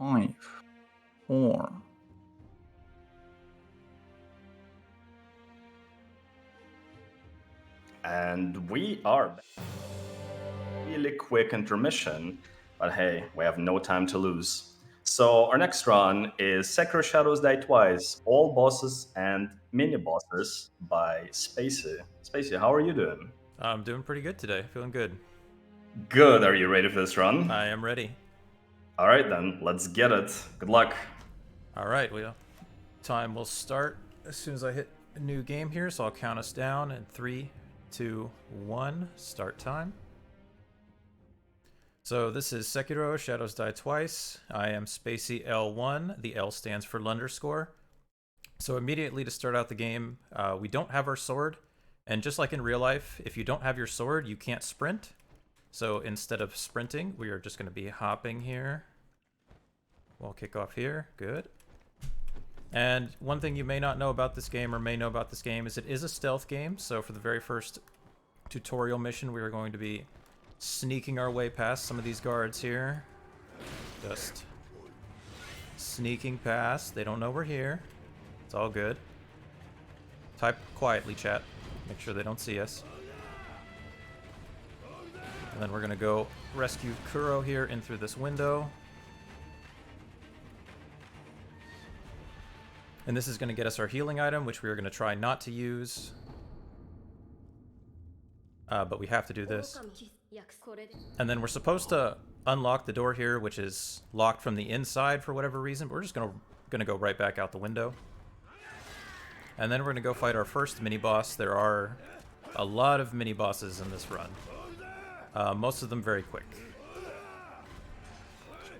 5, 4. And we are really quick intermission, but hey, we have no time to lose. So our next run is Sekiro Shadows Die Twice, All Bosses and Mini-Bosses by Spacey. Spacey, how are you doing? I'm doing pretty good today. Feeling good. Good, are you ready for this run? I am ready. Alright then, let's get it. Good luck. All right, well, time will start as soon as I hit a new game here, so I'll count us down in 3, 2, 1, start time. So this is Sekiro, Shadows Die Twice. I am SpaceyL1. The L stands for Lunderscore. So immediately to start out the game, we don't have our sword. And just like in real life, if you don't have your sword, you can't sprint. So instead of sprinting, we are just going to be hopping here. We'll kick off here. Good. And one thing you may not know about this game, or may know about this game, is it is a stealth game. So for the very first tutorial mission, we are going to be sneaking our way past some of these guards here. Just sneaking past. They don't know we're here. It's all good. Type quietly, chat. Make sure they don't see us. And then we're going to go rescue Kuro here in through this window. And this is going to get us our healing item, which we are going to try not to use. But we have to do this. And then we're supposed to unlock the door here, which is locked from the inside for whatever reason. But we're just going to go right back out the window. And then we're going to go fight our first mini-boss. There are a lot of mini-bosses in this run. Most of them very quick.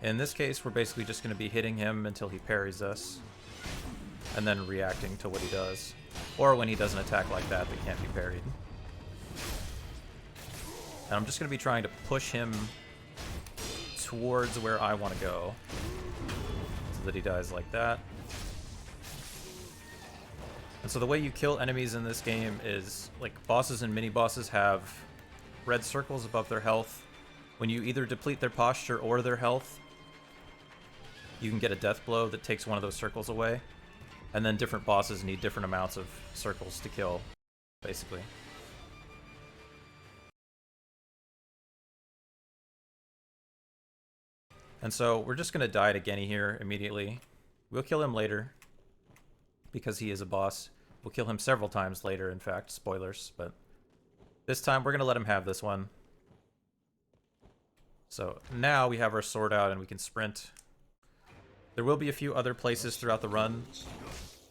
In this case, we're basically just going to be hitting him until he parries us. And then reacting to what he does. Or when he does an attack like that can't be parried. And I'm just going to be trying to push him towards where I want to go. So that he dies like that. And so the way you kill enemies in this game is, like, bosses and mini-bosses have red circles above their health. When you either deplete their posture or their health, you can get a death blow that takes one of those circles away. And then different bosses need different amounts of circles to kill, basically. And so we're just going to die to Genny here immediately. We'll kill him later, because he is a boss. We'll kill him several times later, in fact. Spoilers, but this time we're going to let him have this one. So now we have our sword out and we can sprint. There will be a few other places throughout the run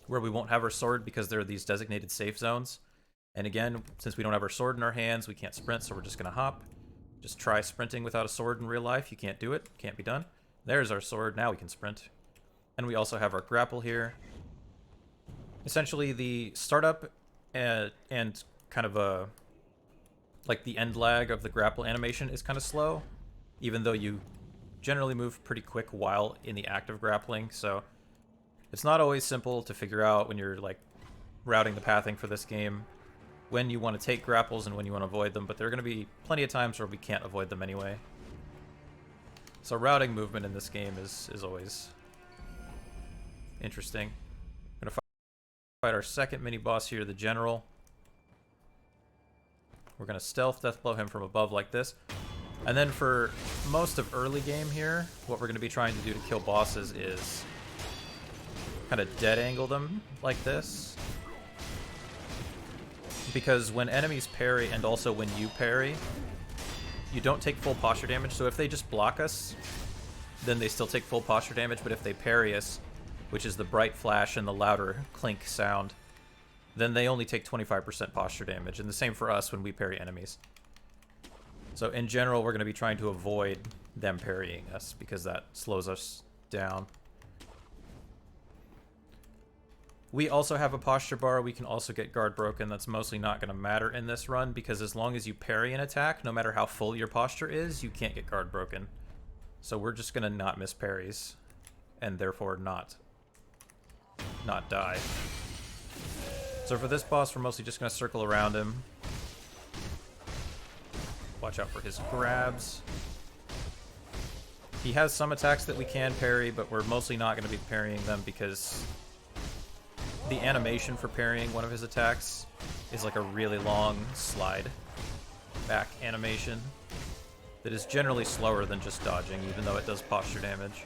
where we won't have our sword because there are these designated safe zones. And again, since we don't have our sword in our hands, we can't sprint, so we're just going to hop. Just try sprinting without a sword in real life. You can't do it. Can't be done. There's our sword. Now we can sprint. And we also have our grapple here. Essentially, the startup and kind of a... like the end lag of the grapple animation is kind of slow. Even though you generally move pretty quick while in the act of grappling, so it's not always simple to figure out when you're like routing the pathing for this game when you want to take grapples and when you want to avoid them, but there are going to be plenty of times where we can't avoid them anyway. So routing movement in this game is always interesting. I'm going to fight our second mini-boss here, the General. We're going to stealth deathblow him from above like this. And then for most of early game here, what we're going to be trying to do to kill bosses is kind of dead angle them like this. Because when enemies parry and also when you parry, you don't take full posture damage. So if they just block us, then they still take full posture damage. But if they parry us, which is the bright flash and the louder clink sound, then they only take 25% posture damage. And the same for us when we parry enemies. So in general, we're going to be trying to avoid them parrying us because that slows us down. We also have a posture bar. We can also get guard broken. That's mostly not going to matter in this run because as long as you parry an attack, no matter how full your posture is, you can't get guard broken. So we're just going to not miss parries and therefore not die. So for this boss, we're mostly just going to circle around him. Watch out for his grabs. He has some attacks that we can parry, but we're mostly not going to be parrying them because the animation for parrying one of his attacks is like a really long slide back animation that is generally slower than just dodging, even though it does posture damage.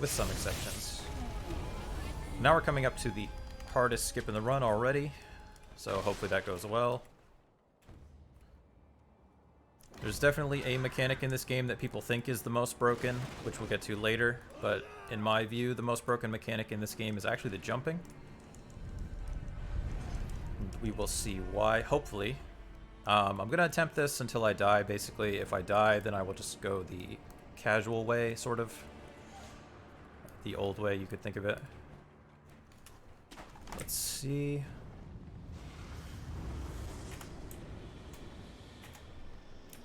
With some exceptions. Now we're coming up to the hardest skip in the run already, so hopefully that goes well. There's definitely a mechanic in this game that people think is the most broken, which we'll get to later, but in my view, the most broken mechanic in this game is actually the jumping. We will see why, hopefully. I'm going to attempt this until I die, basically. If I die, then I will just go the casual way, sort of. The old way, you could think of it. Let's see.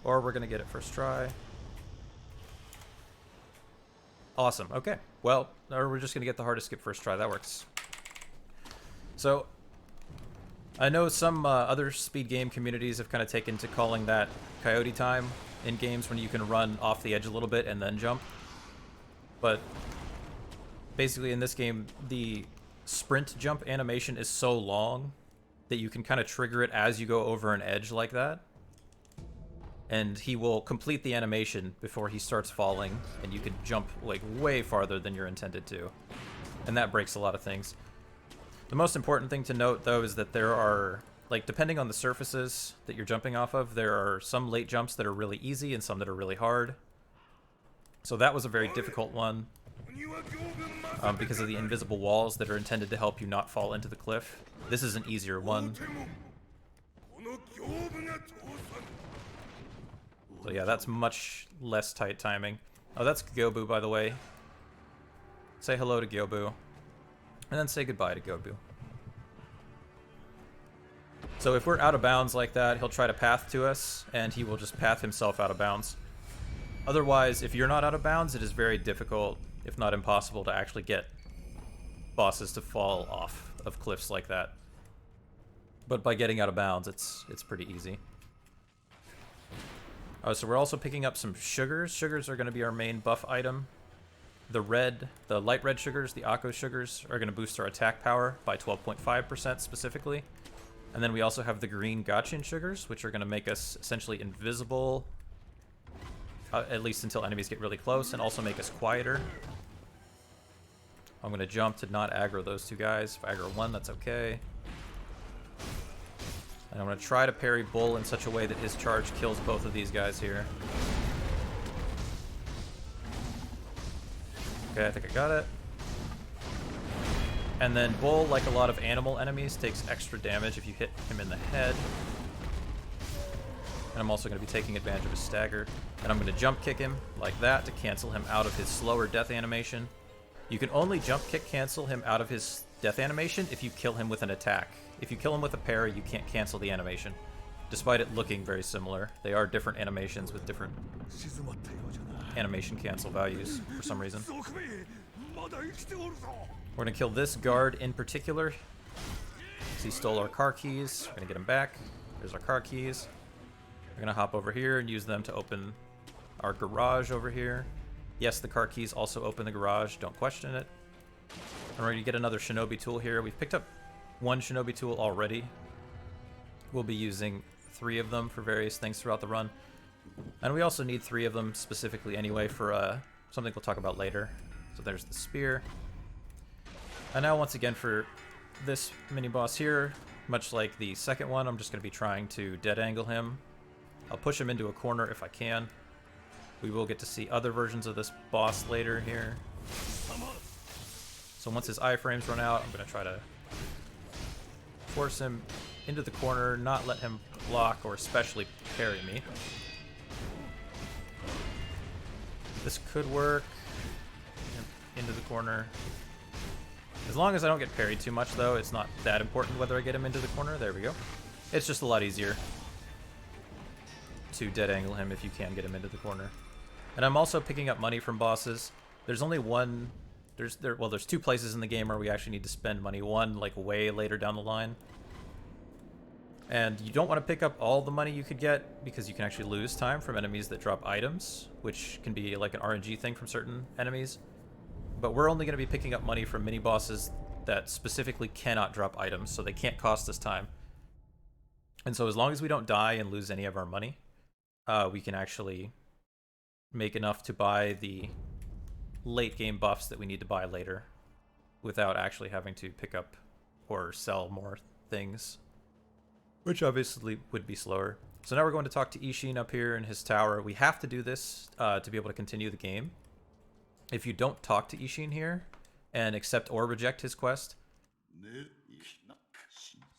Or we're going to get it first try. Awesome. Okay. Well, or we're just going to get the hardest skip first try. That works. So, I know some other speed game communities have kind of taken to calling that coyote time in games when you can run off the edge a little bit and then jump. But basically in this game, the sprint jump animation is so long that you can kind of trigger it as you go over an edge like that. And he will complete the animation before he starts falling, and you can jump like way farther than you're intended to. And that breaks a lot of things. The most important thing to note, though, is that there are, like, depending on the surfaces that you're jumping off of, there are some late jumps that are really easy and some that are really hard. So that was a very difficult one because of the invisible walls that are intended to help you not fall into the cliff. This is an easier one. So yeah, that's much less tight timing. Oh, that's Gyobu, by the way. Say hello to Gyobu. And then say goodbye to Gyobu. So if we're out of bounds like that, he'll try to path to us, and he will just path himself out of bounds. Otherwise, if you're not out of bounds, it is very difficult, if not impossible, to actually get bosses to fall off of cliffs like that. But by getting out of bounds, it's pretty easy. Oh, so we're also picking up some sugars. Sugars are going to be our main buff item. The light red sugars, the Akko sugars, are going to boost our attack power by 12.5% specifically. And then we also have the green Gachin sugars, which are going to make us essentially invisible, at least until enemies get really close, and also make us quieter. I'm going to jump to not aggro those two guys. If I aggro one, that's okay. And I'm going to try to parry Bull in such a way that his charge kills both of these guys here. Okay, I think I got it. And then Bull, like a lot of animal enemies, takes extra damage if you hit him in the head. And I'm also going to be taking advantage of his stagger. And I'm going to jump kick him like that to cancel him out of his slower death animation. You can only jump kick cancel him out of his death animation if you kill him with an attack. If you kill him with a parry, you can't cancel the animation, despite it looking very similar. They are different animations with different animation cancel values for some reason. We're going to kill this guard in particular. He stole our car keys. We're going to get him back. There's our car keys. We're going to hop over here and use them to open our garage over here. Yes, the car keys also open the garage. Don't question it. And we're going to get another shinobi tool here. We've picked up one shinobi tool already. We'll be using 3 of them for various things throughout the run. And we also need 3 of them specifically anyway for something we'll talk about later. So there's the spear. And now once again for this mini-boss here, much like the second one, I'm just going to be trying to dead angle him. I'll push him into a corner if I can. We will get to see other versions of this boss later here. So once his iframes run out, I'm going to try to force him into the corner, not let him block or especially parry me. This could work. Into the corner. As long as I don't get parried too much, though, it's not that important whether I get him into the corner. There we go. It's just a lot easier to dead angle him if you can get him into the corner. And I'm also picking up money from bosses. There's only one... There's 2 places in the game where we actually need to spend money. One, like, way later down the line. And you don't want to pick up all the money you could get because you can actually lose time from enemies that drop items, which can be like an RNG thing from certain enemies. But we're only going to be picking up money from mini-bosses that specifically cannot drop items, so they can't cost us time. And so as long as we don't die and lose any of our money, we can actually make enough to buy the late game buffs that we need to buy later without actually having to pick up or sell more things, which obviously would be slower. So now we're going to talk to Ishin up here in his tower. We have to do this to be able to continue the game. If you don't talk to Ishin here and accept or reject his quest,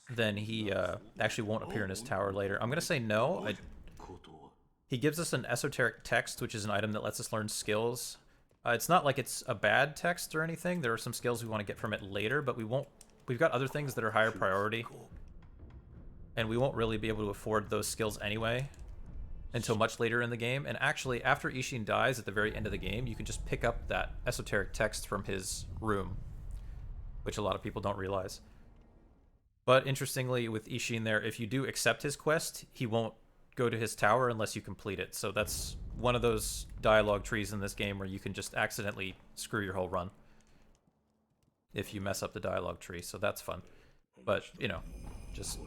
then he actually won't appear in his tower later. I'm going to say no. He gives us an esoteric text, which is an item that lets us learn skills. It's not like it's a bad text or anything. There are some skills we want to get from it later, but we've got other things that are higher priority. And we won't really be able to afford those skills anyway until much later in the game. And actually, after Ishin dies at the very end of the game, you can just pick up that esoteric text from his room, which a lot of people don't realize. But interestingly, with Ishin there, if you do accept his quest, he won't go to his tower unless you complete it. So that's one of those dialogue trees in this game where you can just accidentally screw your whole run if you mess up the dialogue tree. So that's fun. But, you know, just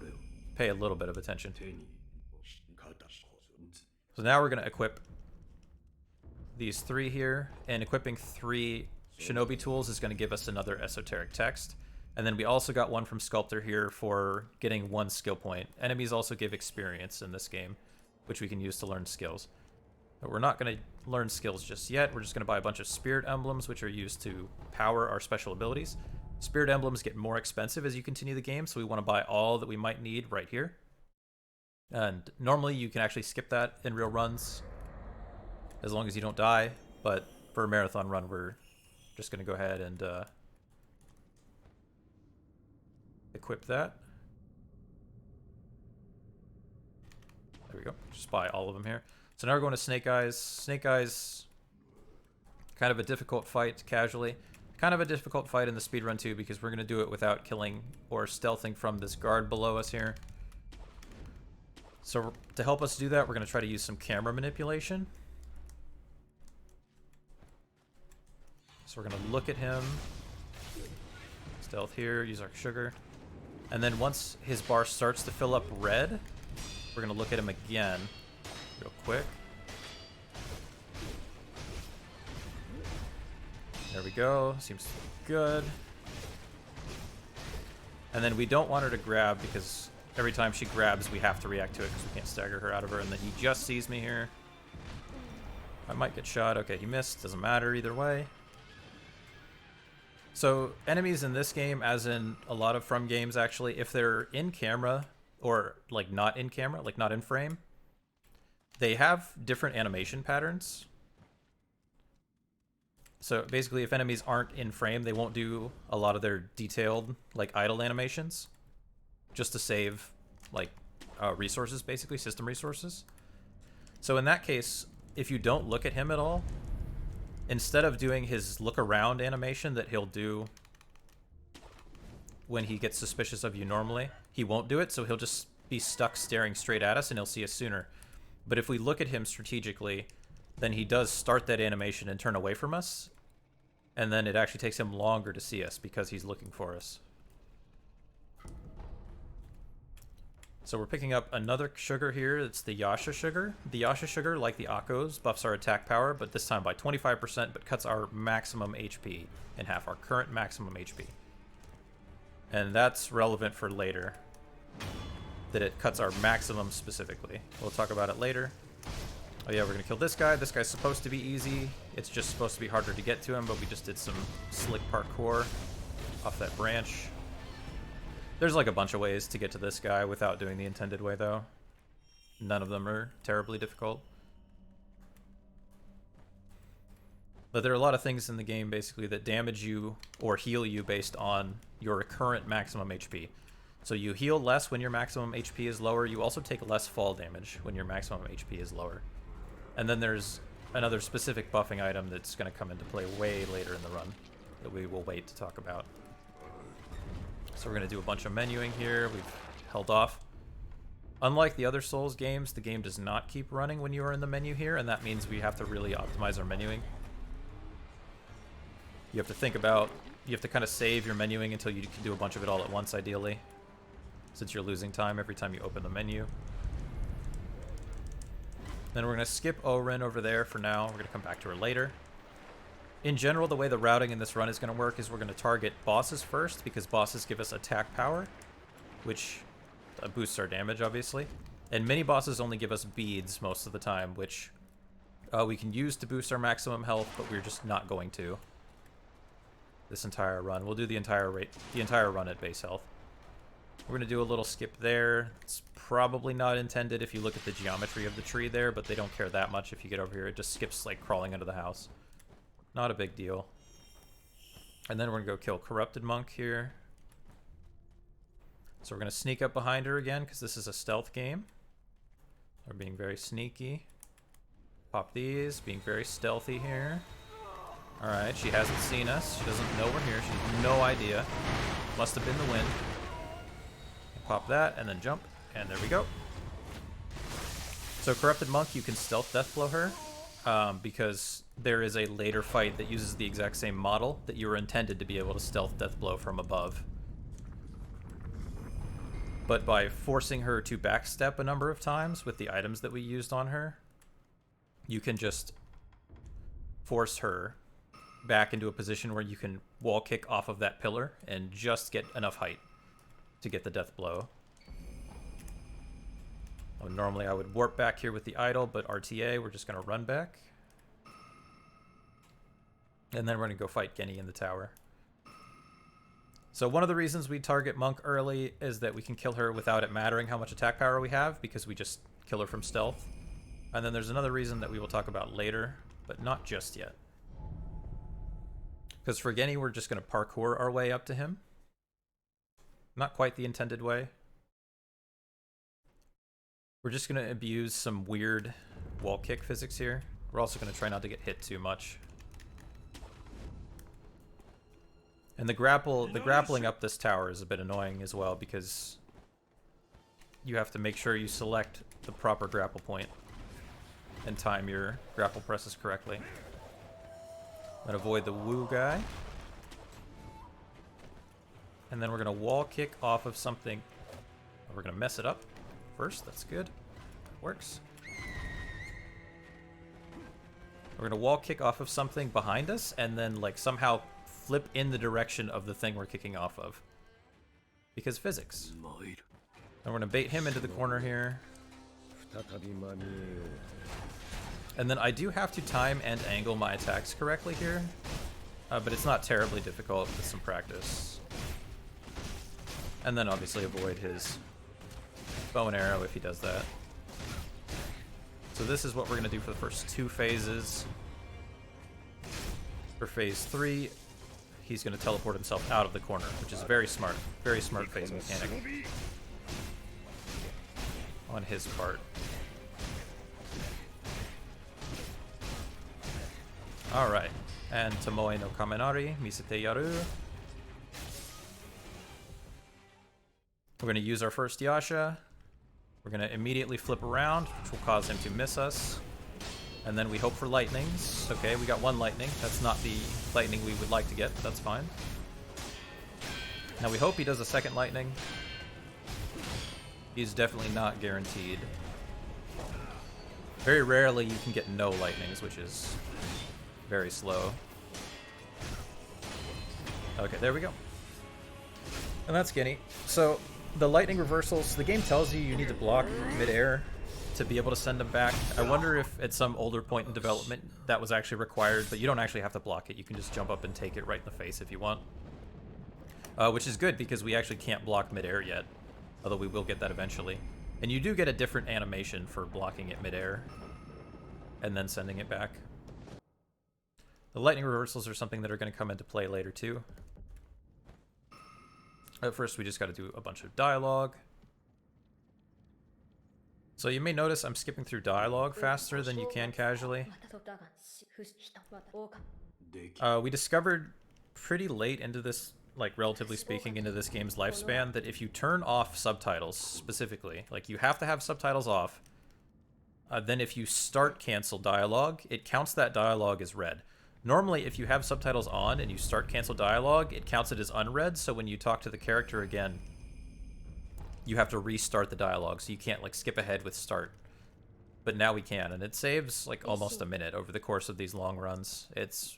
pay a little bit of attention. So now we're going to equip these 3 here, and equipping 3 shinobi tools is going to give us another esoteric text. And then we also got one from Sculptor here for getting 1 skill point. Enemies also give experience in this game, which we can use to learn skills. But we're not going to learn skills just yet. We're just going to buy a bunch of spirit emblems, which are used to power our special abilities. Spirit emblems get more expensive as you continue the game, so we want to buy all that we might need right here. And normally you can actually skip that in real runs as long as you don't die, but for a marathon run we're just going to go ahead and equip that. There we go. Just buy all of them here. So now we're going to Snake Eyes. Snake Eyes, kind of a difficult fight casually. Kind of a difficult fight in the speedrun too, because we're going to do it without killing or stealthing from this guard below us here. So to help us do that, we're going to try to use some camera manipulation. So we're going to look at him. Stealth here, use our sugar. And then once his bar starts to fill up red, we're going to look at him again real quick. There we go. Seems good. And then we don't want her to grab because every time she grabs, we have to react to it because we can't stagger her out of her. And then he just sees me here. I might get shot. Okay, he missed. Doesn't matter either way. So enemies in this game, as in a lot of From games actually, if they're in camera or like not in camera, like not in frame, they have different animation patterns. So basically if enemies aren't in frame, they won't do a lot of their detailed like idle animations just to save like resources, basically system resources. So in that case, if you don't look at him at all, instead of doing his look around animation that he'll do when he gets suspicious of you normally, he won't do it, so he'll just be stuck staring straight at us and he'll see us sooner. But if we look at him strategically, then he does start that animation and turn away from us, and then it actually takes him longer to see us because he's looking for us. So we're picking up another sugar here. It's the Yasha sugar. The Yasha sugar, like the Akko's, buffs our attack power, but this time by 25%, but cuts our maximum HP in half, our current maximum HP. And that's relevant for later, that it cuts our maximum specifically. We'll talk about it later. Oh yeah, we're gonna kill this guy. This guy's supposed to be easy. It's just supposed to be harder to get to him, but we just did some slick parkour off that branch. There's like a bunch of ways to get to this guy without doing the intended way, though. None of them are terribly difficult. But there are a lot of things in the game, basically, that damage you or heal you based on your current maximum HP. So you heal less when your maximum HP is lower. You also take less fall damage when your maximum HP is lower. And then there's another specific buffing item that's going to come into play way later in the run that we will wait to talk about. So we're going to do a bunch of menuing here. We've held off. Unlike the other Souls games, the game does not keep running when you are in the menu here, and that means we have to really optimize our menuing. You have to think about, you have to kind of save your menuing until you can do a bunch of it all at once, ideally, since you're losing time every time you open the menu. Then we're going to skip Orin over there for now. We're going to come back to her later. In general, the way the routing in this run is going to work is we're going to target bosses first, because bosses give us attack power, which boosts our damage, obviously. And mini-bosses only give us beads most of the time, which we can use to boost our maximum health, but we're just not going to this entire run. We'll do the entire run at base health. We're going to do a little skip there. It's probably not intended if you look at the geometry of the tree there, but they don't care that much if you get over here. It just skips like crawling under the house. Not a big deal. And then we're going to go kill Corrupted Monk here. So we're going to sneak up behind her again because this is a stealth game. We're being very sneaky. Pop these, being very stealthy here. Alright, she hasn't seen us. She doesn't know we're here. She has no idea. Must have been the wind. Pop that, and then jump, and there we go. So Corrupted Monk, you can stealth deathblow her, because there is a later fight that uses the exact same model that you were intended to be able to stealth deathblow from above. But by forcing her to backstep a number of times with the items that we used on her, you can just force her back into a position where you can wall kick off of that pillar and just get enough height to get the death blow. Normally I would warp back here with the idol, but RTA, we're just going to run back. And then we're going to go fight Genny in the tower. So one of the reasons we target Monk early is that we can kill her without it mattering how much attack power we have, because we just kill her from stealth. And then there's another reason that we will talk about later, but not just yet. Because for Genny, we're just going to parkour our way up to him. Not quite the intended way. We're just going to abuse some weird wall kick physics here. We're also going to try not to get hit too much. And the grappling up this tower is a bit annoying as well, because you have to make sure you select the proper grapple point and time your grapple presses correctly. And avoid the woo guy. And then we're going to wall kick off of something. We're going to mess it up first. That's good. That works. We're going to wall kick off of something behind us and then like somehow flip in the direction of the thing we're kicking off of. Because physics. And we're going to bait him into the corner here. And then I do have to time and angle my attacks correctly here. But it's not terribly difficult with some practice. And then obviously avoid his bow and arrow if he does that. So this is what we're going to do for the first two phases. For phase 3, he's going to teleport himself out of the corner, which is very smart phase mechanic on his part. Alright, and Tomoe no Kamenari, Misete Yaru. We're going to use our first Yasha. We're going to immediately flip around, which will cause him to miss us. And then we hope for lightnings. Okay, we got one lightning. That's not the lightning we would like to get, but that's fine. Now we hope he does a second lightning. He's definitely not guaranteed. Very rarely you can get no lightnings, which is very slow. Okay, there we go. And that's Genny. So the lightning reversals, the game tells you you need to block mid-air to be able to send them back. I wonder if at some older point in development that was actually required, but you don't actually have to block it. You can just jump up and take it right in the face if you want. Which is good because we actually can't block mid-air yet, although we will get that eventually. And you do get a different animation for blocking it mid-air and then sending it back. The lightning reversals are something that are going to come into play later too. At first, we just got to do a bunch of dialogue. So you may notice I'm skipping through dialogue faster than you can casually. We discovered pretty late into this like relatively speaking, into this game's lifespan that if you turn off subtitles specifically, like you have to have subtitles off, then if you start cancel dialogue, it counts that dialogue as read. Normally, if you have subtitles on and you start cancel dialogue, it counts it as unread, so when you talk to the character again, you have to restart the dialogue, so you can't like skip ahead with start. But now we can, and it saves like almost a minute over the course of these long runs. It's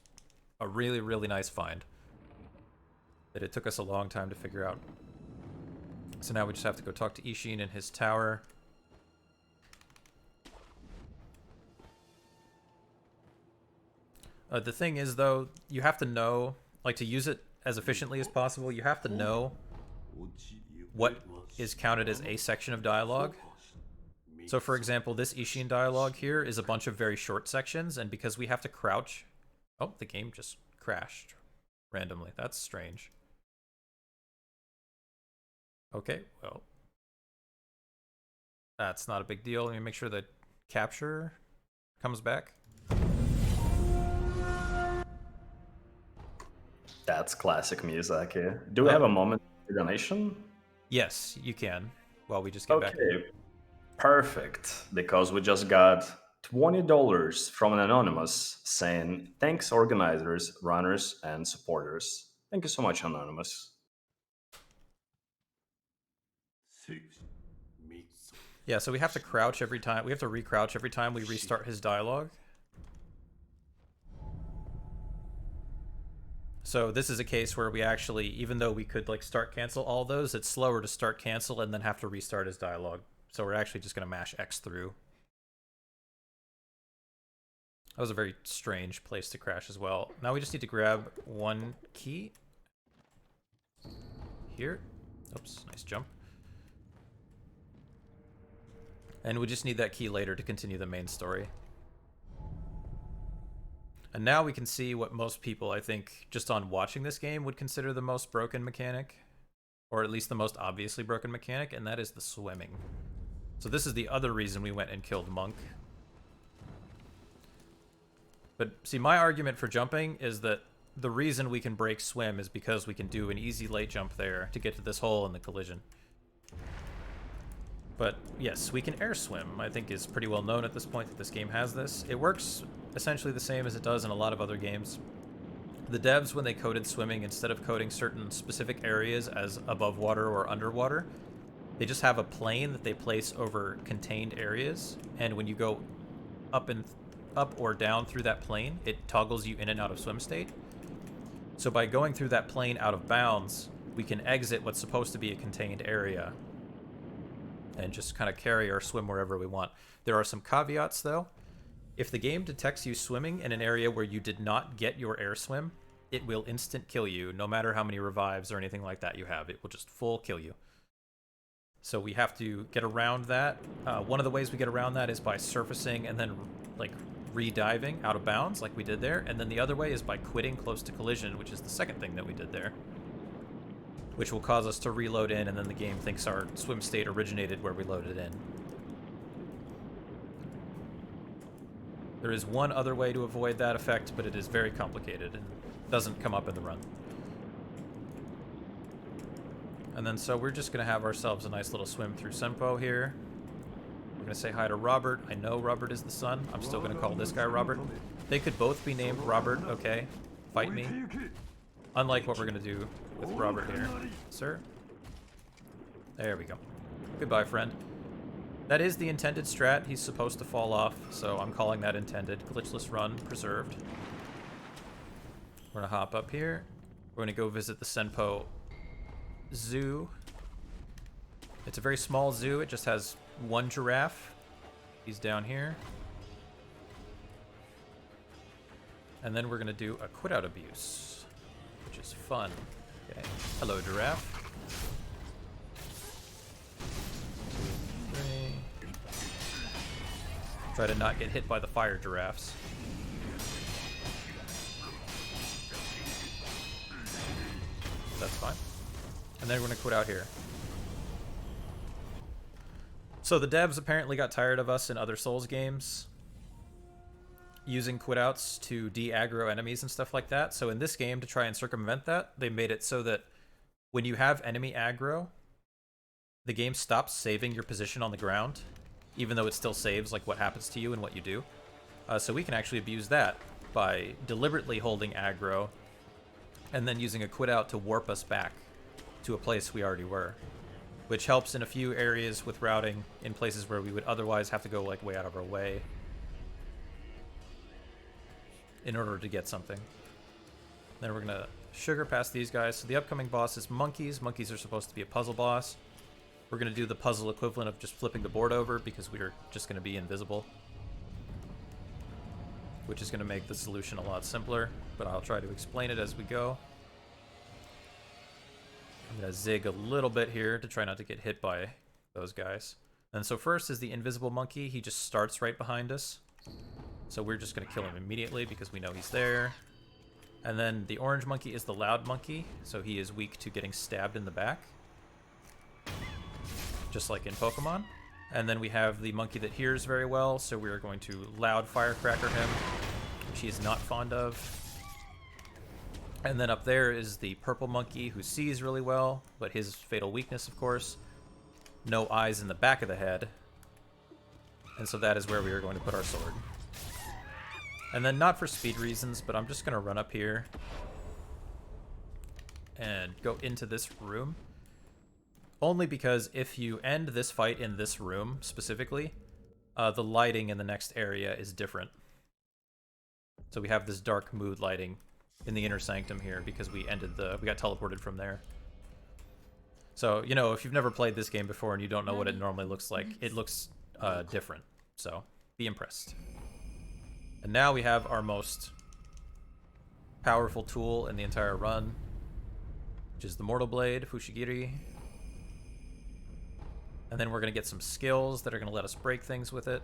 a really, really nice find that it took us a long time to figure out. So now we just have to go talk to Ishin in his tower. The thing is, though, you have to know, like, to use it as efficiently as possible, you have to know what is counted as a section of dialogue. So, for example, this Ishin dialogue here is a bunch of very short sections, and because we have to crouch... Oh, the game just crashed randomly. That's strange. Okay, well... That's not a big deal. Let me make sure that capture comes back. That's classic Miyazaki. Do we have a moment of donation? Yes, you can. While we just get back. Okay, perfect. Because we just got $20 from an anonymous saying, thanks organizers, runners, and supporters. Thank you so much, anonymous. Yeah, so we have to crouch every time. We have to re-crouch every time we restart his dialogue. So this is a case where we actually, even though we could like start cancel all those, it's slower to start cancel and then have to restart his dialogue. So we're actually just going to mash X through. That was a very strange place to crash as well. Now we just need to grab one key. Here. Oops, nice jump. And we just need that key later to continue the main story. And now we can see what most people, I think, just on watching this game, would consider the most broken mechanic. Or at least the most obviously broken mechanic, and that is the swimming. So this is the other reason we went and killed Monk. But see, my argument for jumping is that the reason we can break swim is because we can do an easy late jump there to get to this hole in the collision. But yes, we can air swim, I think is pretty well known at this point that this game has this. It works essentially the same as it does in a lot of other games. The devs, when they coded swimming, instead of coding certain specific areas as above water or underwater, they just have a plane that they place over contained areas, and when you go up or down through that plane, it toggles you in and out of swim state. So by going through that plane out of bounds, we can exit what's supposed to be a contained area and just kind of carry our swim wherever we want. There are some caveats, though. If the game detects you swimming in an area where you did not get your air swim, it will instant kill you, no matter how many revives or anything like that you have. It will just full kill you. So we have to get around that. One of the ways we get around that is by surfacing and then like re-diving out of bounds like we did there. And then the other way is by quitting close to collision, which is the second thing that we did there, which will cause us to reload in, and then the game thinks our swim state originated where we loaded in. There is one other way to avoid that effect, but it is very complicated and doesn't come up in the run. And then so we're just going to have ourselves a nice little swim through Senpo here. We're going to say hi to Robert. I know Robert is the son. I'm still going to call this guy Robert. They could both be named Robert, okay? Fight me. Unlike what we're going to do with Robert here. Sir? There we go. Goodbye, friend. That is the intended strat. He's supposed to fall off, so I'm calling that intended. Glitchless run preserved. We're going to hop up here. We're going to go visit the Senpo Zoo. It's a very small zoo. It just has one giraffe. He's down here. And then we're going to do a quit out abuse, which is fun. Okay. Hello, giraffe. 2, 3. Try to not get hit by the fire giraffes. That's fine. And then we're going to quit out here. So the devs apparently got tired of us in other Souls games using quit outs to de-aggro enemies and stuff like that. So in this game, to try and circumvent that, they made it so that when you have enemy aggro, the game stops saving your position on the ground, even though it still saves like what happens to you and what you do. So we can actually abuse that by deliberately holding aggro and then using a quit out to warp us back to a place we already were, which helps in a few areas with routing in places where we would otherwise have to go like way out of our way in order to get something. Then we're gonna sugar past these guys. So the upcoming boss is monkeys. Monkeys are supposed to be a puzzle boss. We're gonna do the puzzle equivalent of just flipping the board over because we're just gonna be invisible, which is gonna make the solution a lot simpler, but I'll try to explain it as we go. I'm gonna zig a little bit here to try not to get hit by those guys. And so first is the invisible monkey. He just starts right behind us. So we're just gonna kill him immediately because we know he's there. And then the orange monkey is the loud monkey, so he is weak to getting stabbed in the back, just like in Pokemon. And then we have the monkey that hears very well, so we are going to loud firecracker him, which he is not fond of. And then up there is the purple monkey who sees really well, but his fatal weakness, of course, no eyes in the back of the head. And so that is where we are going to put our sword. And then not for speed reasons, but I'm just going to run up here and go into this room. Only because if you end this fight in this room specifically, the lighting in the next area is different. So we have this dark mood lighting in the inner sanctum here because we got teleported from there. So, you know, if you've never played this game before and you don't know what it normally looks like, it looks different. So be impressed. And now we have our most powerful tool in the entire run, which is the Mortal Blade, Fushigiri. And then we're going to get some skills that are going to let us break things with it.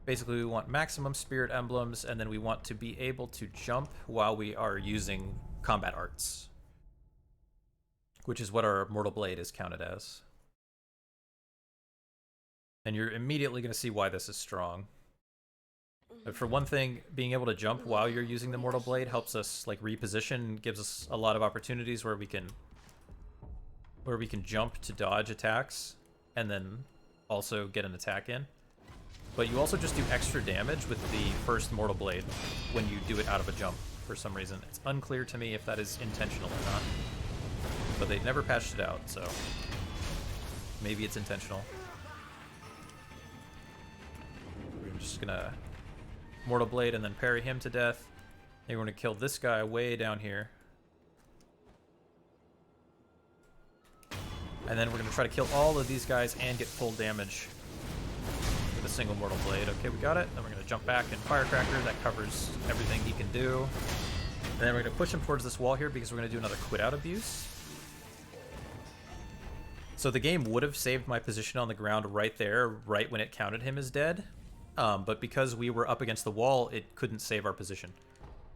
Basically, we want maximum spirit emblems, and then we want to be able to jump while we are using combat arts, which is what our Mortal Blade is counted as. And you're immediately going to see why this is strong. But for one thing, being able to jump while you're using the Mortal Blade helps us like reposition, gives us a lot of opportunities where we can jump to dodge attacks and then also get an attack in. But you also just do extra damage with the first Mortal Blade when you do it out of a jump for some reason. It's unclear to me if that is intentional or not. But they never patched it out, so maybe it's intentional. We're just gonna Mortal Blade and then parry him to death. And we're gonna kill this guy way down here. And then we're gonna try to kill all of these guys and get full damage with a single Mortal Blade. Okay, we got it. Then we're gonna jump back and Firecracker. That covers everything he can do. And then we're gonna push him towards this wall here because we're gonna do another quit out abuse. So the game would have saved my position on the ground right there, right when it counted him as dead. But because we were up against the wall, it couldn't save our position.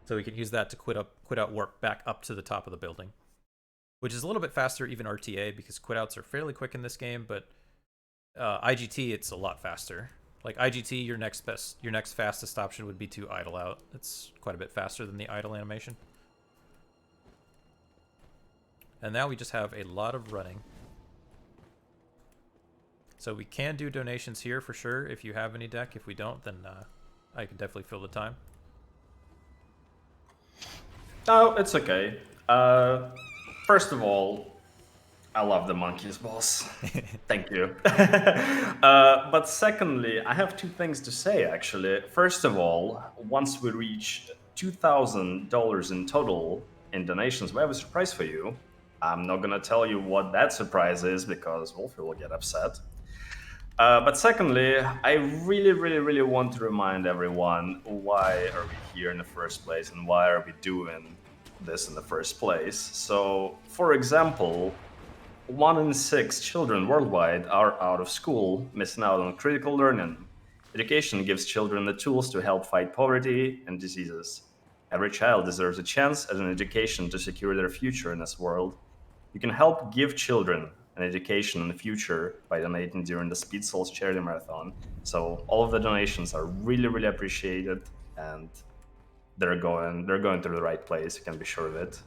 So we can use that to quit out warp back up to the top of the building, which is a little bit faster, even RTA, because quit outs are fairly quick in this game. But IGT, it's a lot faster. Like IGT, your next fastest option would be to idle out. It's quite a bit faster than the idle animation. And now we just have a lot of running. So we can do donations here for sure if you have any deck. If we don't, then I can definitely fill the time. Oh, it's okay. First of all, I love the monkeys, boss. Thank you. But secondly, I have two things to say, actually. First of all, once we reach $2,000 in total in donations, we have a surprise for you. I'm not going to tell you what that surprise is because Wolfie will get upset. But secondly, I really want to remind everyone, why are we here in the first place and why are we doing this in the first place? So, for example, 1 in 6 children worldwide are out of school, missing out on critical learning. Education gives children the tools to help fight poverty and diseases. Every child deserves a chance at an education to secure their future in this world. You can help give children and education in the future by donating during the Speed Souls charity marathon. So all of the donations are really, really appreciated, and they're going to the right place. You can be sure of it.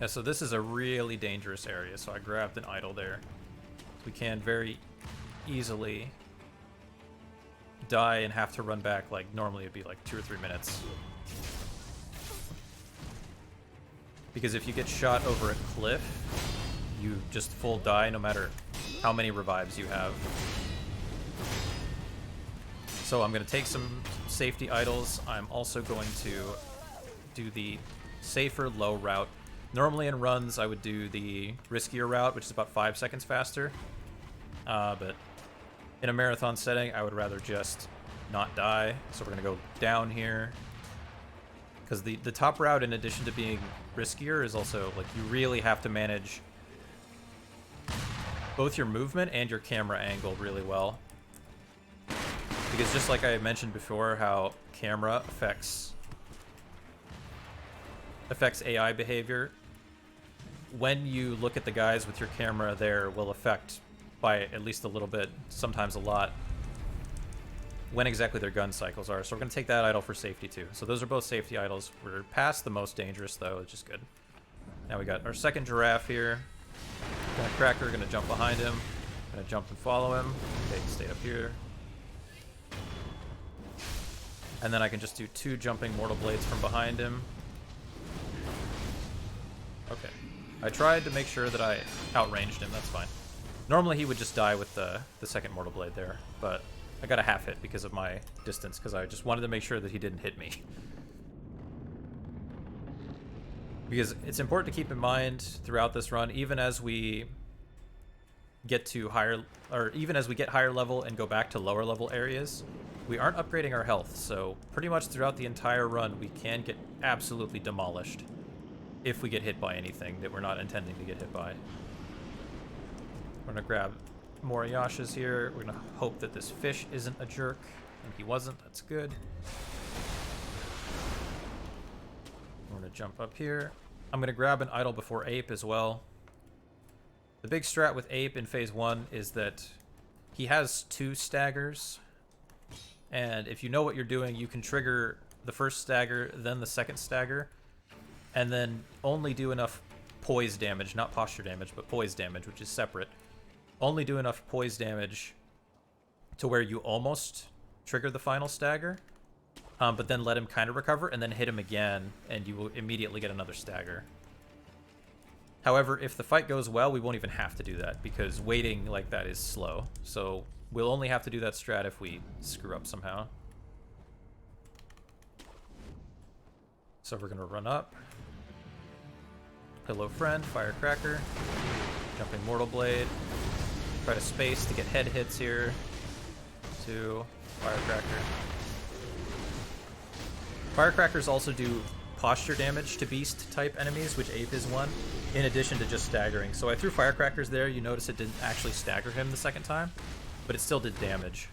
Yeah, so this is a really dangerous area, so I grabbed an idol there. We can very easily die and have to run back. Like normally it'd be like 2 or 3 minutes. Because if you get shot over a cliff, you just full die no matter how many revives you have. So I'm going to take some safety idols. I'm also going to do the safer low route. Normally in runs I would do the riskier route, which is about 5 seconds faster. But in a marathon setting, I would rather just not die. So we're going to go down here. Because the top route, in addition to being riskier, is also, like, you really have to manage both your movement and your camera angle really well. Because just like I mentioned before, how camera affects AI behavior, when you look at the guys with your camera there will affect by at least a little bit, sometimes a lot, when exactly their gun cycles are. So we're going to take that idol for safety too. So those are both safety idols. We're past the most dangerous though, which is good. Now we got our second giraffe here. Got a cracker, going to jump behind him. Going to jump and follow him. Okay, stay up here. And then I can just do 2 jumping mortal blades from behind him. Okay. I tried to make sure that I outranged him, that's fine. Normally he would just die with the second mortal blade there, but I got a half hit because of my distance, because I just wanted to make sure that he didn't hit me. Because it's important to keep in mind throughout this run, even as we get to higher, or even as we get higher level and go back to lower level areas, we aren't upgrading our health, so pretty much throughout the entire run we can get absolutely demolished if we get hit by anything that we're not intending to get hit by. We're gonna grab more Yashas here. We're gonna hope that this fish isn't a jerk, and he wasn't. That's good. We're gonna jump up here. I'm gonna grab an idol before Ape as well. The big strat with Ape in phase 1 is that he has 2 staggers, and if you know what you're doing, you can trigger the first stagger, then the second stagger, and then only do enough poise damage, not posture damage, but poise damage, which is separate. Only do enough poise damage to where you almost trigger the final stagger, but then let him kind of recover, and then hit him again, and you will immediately get another stagger. However, if the fight goes well, we won't even have to do that, because waiting like that is slow. So we'll only have to do that strat if we screw up somehow. So we're going to run up. Hello friend, firecracker. Jumping mortal blade. Try to space to get head hits here. 2, firecracker. Firecrackers also do posture damage to beast type enemies, which Ape is one, in addition to just staggering. So I threw firecrackers there. You notice it didn't actually stagger him the second time, but it still did damage.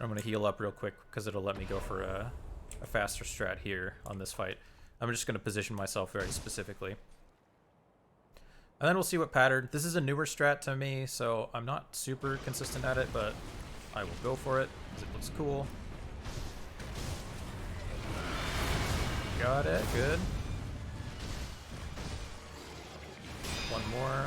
I'm going to heal up real quick because it'll let me go for a faster strat here on this fight. I'm just going to position myself very specifically. And then we'll see what pattern. This is a newer strat to me, so I'm not super consistent at it, but I will go for it because it looks cool. Got it, good. One more.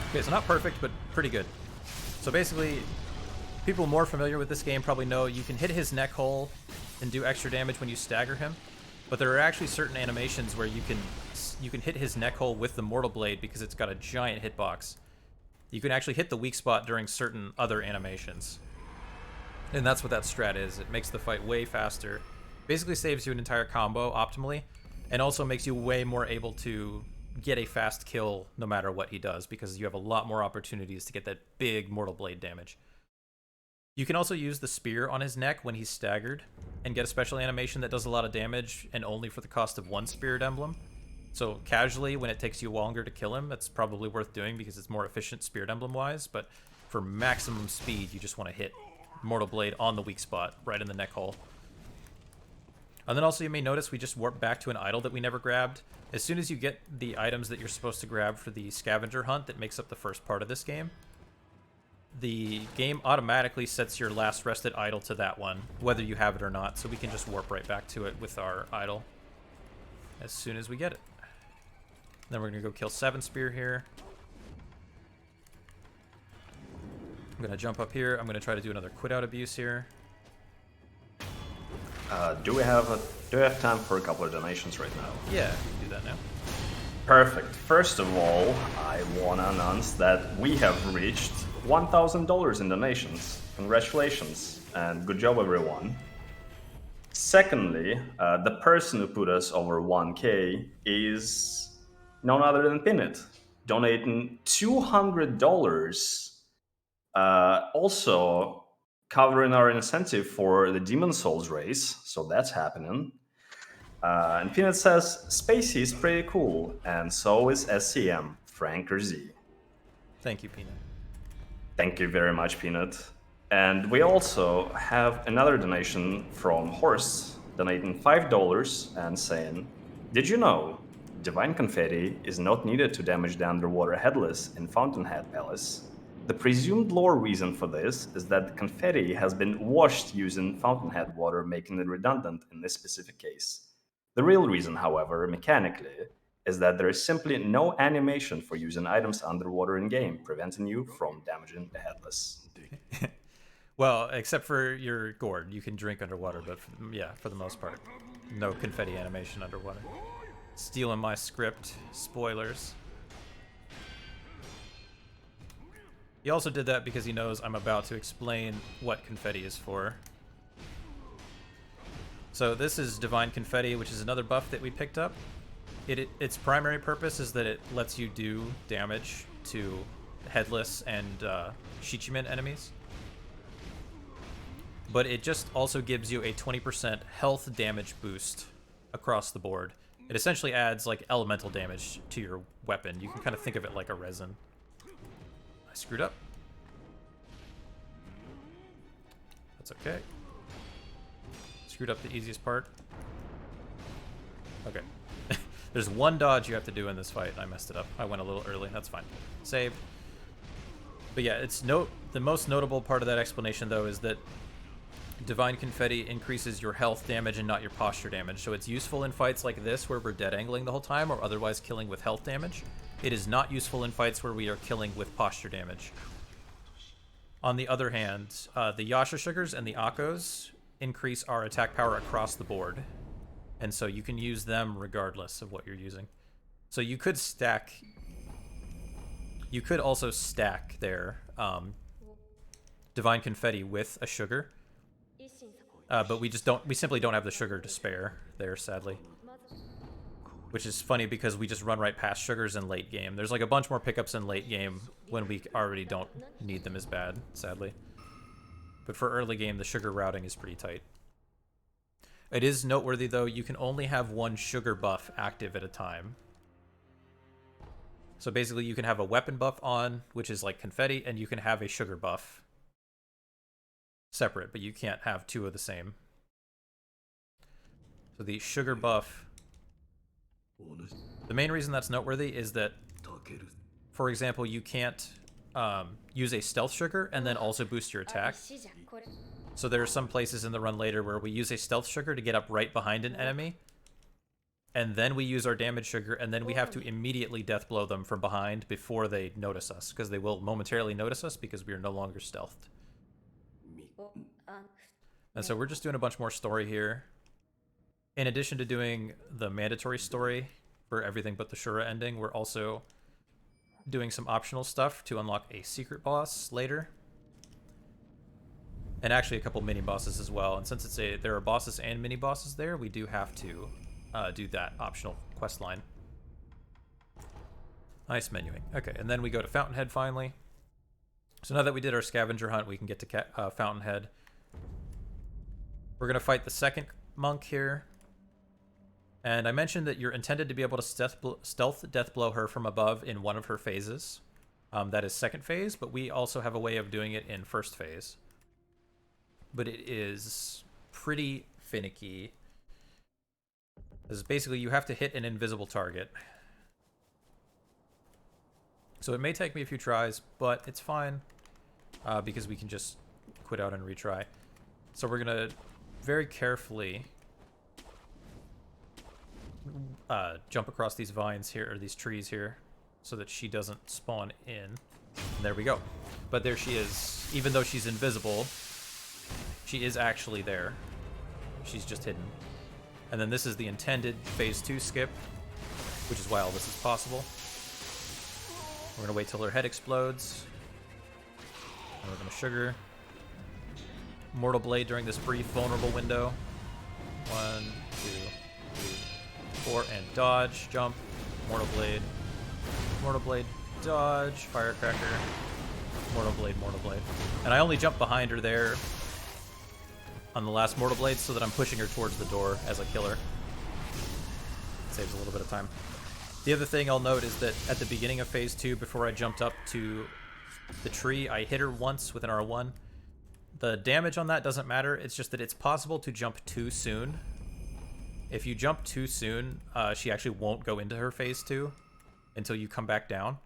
Okay, so not perfect, but pretty good. So basically, people more familiar with this game probably know you can hit his neck hole and do extra damage when you stagger him, but there are actually certain animations where you can hit his neck hole with the Mortal Blade because it's got a giant hitbox. You can actually hit the weak spot during certain other animations. And that's what that strat is. It makes the fight way faster. Basically saves you an entire combo optimally, and also makes you way more able to get a fast kill no matter what he does, because you have a lot more opportunities to get that big Mortal Blade damage. You can also use the spear on his neck when he's staggered and get a special animation that does a lot of damage and only for the cost of 1 Spirit Emblem. So casually, when it takes you longer to kill him, that's probably worth doing because it's more efficient Spirit Emblem wise, but for maximum speed, you just want to hit Mortal Blade on the weak spot, right in the neck hole. And then also you may notice we just warp back to an idol that we never grabbed. As soon as you get the items that you're supposed to grab for the scavenger hunt that makes up the first part of this game, the game automatically sets your last rested idol to that one, whether you have it or not, so we can just warp right back to it with our idol as soon as we get it. Then we're going to go kill 7 Spear here. I'm going to jump up here. I'm going to try to do another quit out abuse here. Do we have time for a couple of donations right now? Yeah, we can do that now. Perfect. First of all, I want to announce that we have reached $1,000 in donations. Congratulations, and good job, everyone. Secondly, the person who put us over 1K is none other than Pinit, donating $200. Also covering our incentive for the Demon Souls race, so that's happening. And Peanut says, Spacey is pretty cool, and so is SCM, Franker Z. Thank you, Peanut. Thank you very much, Peanut. And we also have another donation from Horst, donating $5 and saying, did you know Divine Confetti is not needed to damage the underwater headless in Fountainhead Palace? The presumed lore reason for this is that the confetti has been washed using Fountainhead water, making it redundant in this specific case. The real reason, however, mechanically, is that there is simply no animation for using items underwater in-game, preventing you from damaging the headless. Well, except for your gourd. You can drink underwater, but yeah, for the most part. No confetti animation underwater. Stealing my script. Spoilers. He also did that because he knows I'm about to explain what confetti is for. So this is Divine Confetti, which is another buff that we picked up. Its primary purpose is that it lets you do damage to headless and Shichimen enemies. But it just also gives you a 20% health damage boost across the board. It essentially adds like elemental damage to your weapon. You can kind of think of it like a resin. I screwed up. That's okay. Screwed up the easiest part. Okay. There's one dodge you have to do in this fight. I messed it up. I went a little early. That's fine. Save. But yeah, the most notable part of that explanation, though, is that Divine Confetti increases your health damage and not your posture damage. So it's useful in fights like this where we're dead angling the whole time or otherwise killing with health damage. It is not useful in fights where we are killing with posture damage. On the other hand, the Yasha Sugars and the Akos increase our attack power across the board. And so you can use them regardless of what you're using. So you could stack... You could also stack their Divine Confetti with a sugar. But we simply don't have the sugar to spare there, sadly. Which is funny because we just run right past sugars in late game. There's like a bunch more pickups in late game when we already don't need them as bad, sadly. But for early game, the sugar routing is pretty tight. It is noteworthy, though, you can only have one sugar buff active at a time. So basically, you can have a weapon buff on, which is like confetti, and you can have a sugar buff separate, but you can't have two of the same. So the sugar buff... The main reason that's noteworthy is that, for example, you can't use a stealth sugar and then also boost your attack. So there are some places in the run later where we use a stealth sugar to get up right behind an enemy, and then we use our damage sugar, and then we have to immediately death blow them from behind before they notice us, because they will momentarily notice us because we are no longer stealthed. And so we're just doing a bunch more story here. In addition to doing the mandatory story for everything but the Shura ending, we're also doing some optional stuff to unlock a secret boss later. And actually a couple mini-bosses as well. And since there are bosses and mini-bosses there, we do have to do that optional quest line. Nice menuing. Okay, and then we go to Fountainhead finally. So now that we did our scavenger hunt, we can get to Fountainhead. We're going to fight the second monk here. And I mentioned that you're intended to be able to stealth death blow her from above in one of her phases. That is second phase, but we also have a way of doing it in first phase. but it is pretty finicky. Because basically you have to hit an invisible target. So it may take me a few tries, but it's fine because we can just quit out and retry. So we're going to very carefully jump across these vines here, or these trees here, so that she doesn't spawn in. And there we go. But there she is. Even though she's invisible, she is actually there. She's just hidden. And then this is the intended phase 2 skip, which is why all this is possible. We're going to wait till her head explodes. And we're going to sugar. Mortal Blade during this brief vulnerable window. 1, 2, 3, 4, and dodge, jump, Mortal Blade, dodge, Firecracker, Mortal Blade. And I only jump behind her there on the last Mortal Blade so that I'm pushing her towards the door as I kill her. Saves a little bit of time. The other thing I'll note is that at the beginning of phase 2, before I jumped up to the tree, I hit her once with an R1. The damage on that doesn't matter, it's just that it's possible to jump too soon. If you jump too soon, she actually won't go into her phase 2 until you come back down.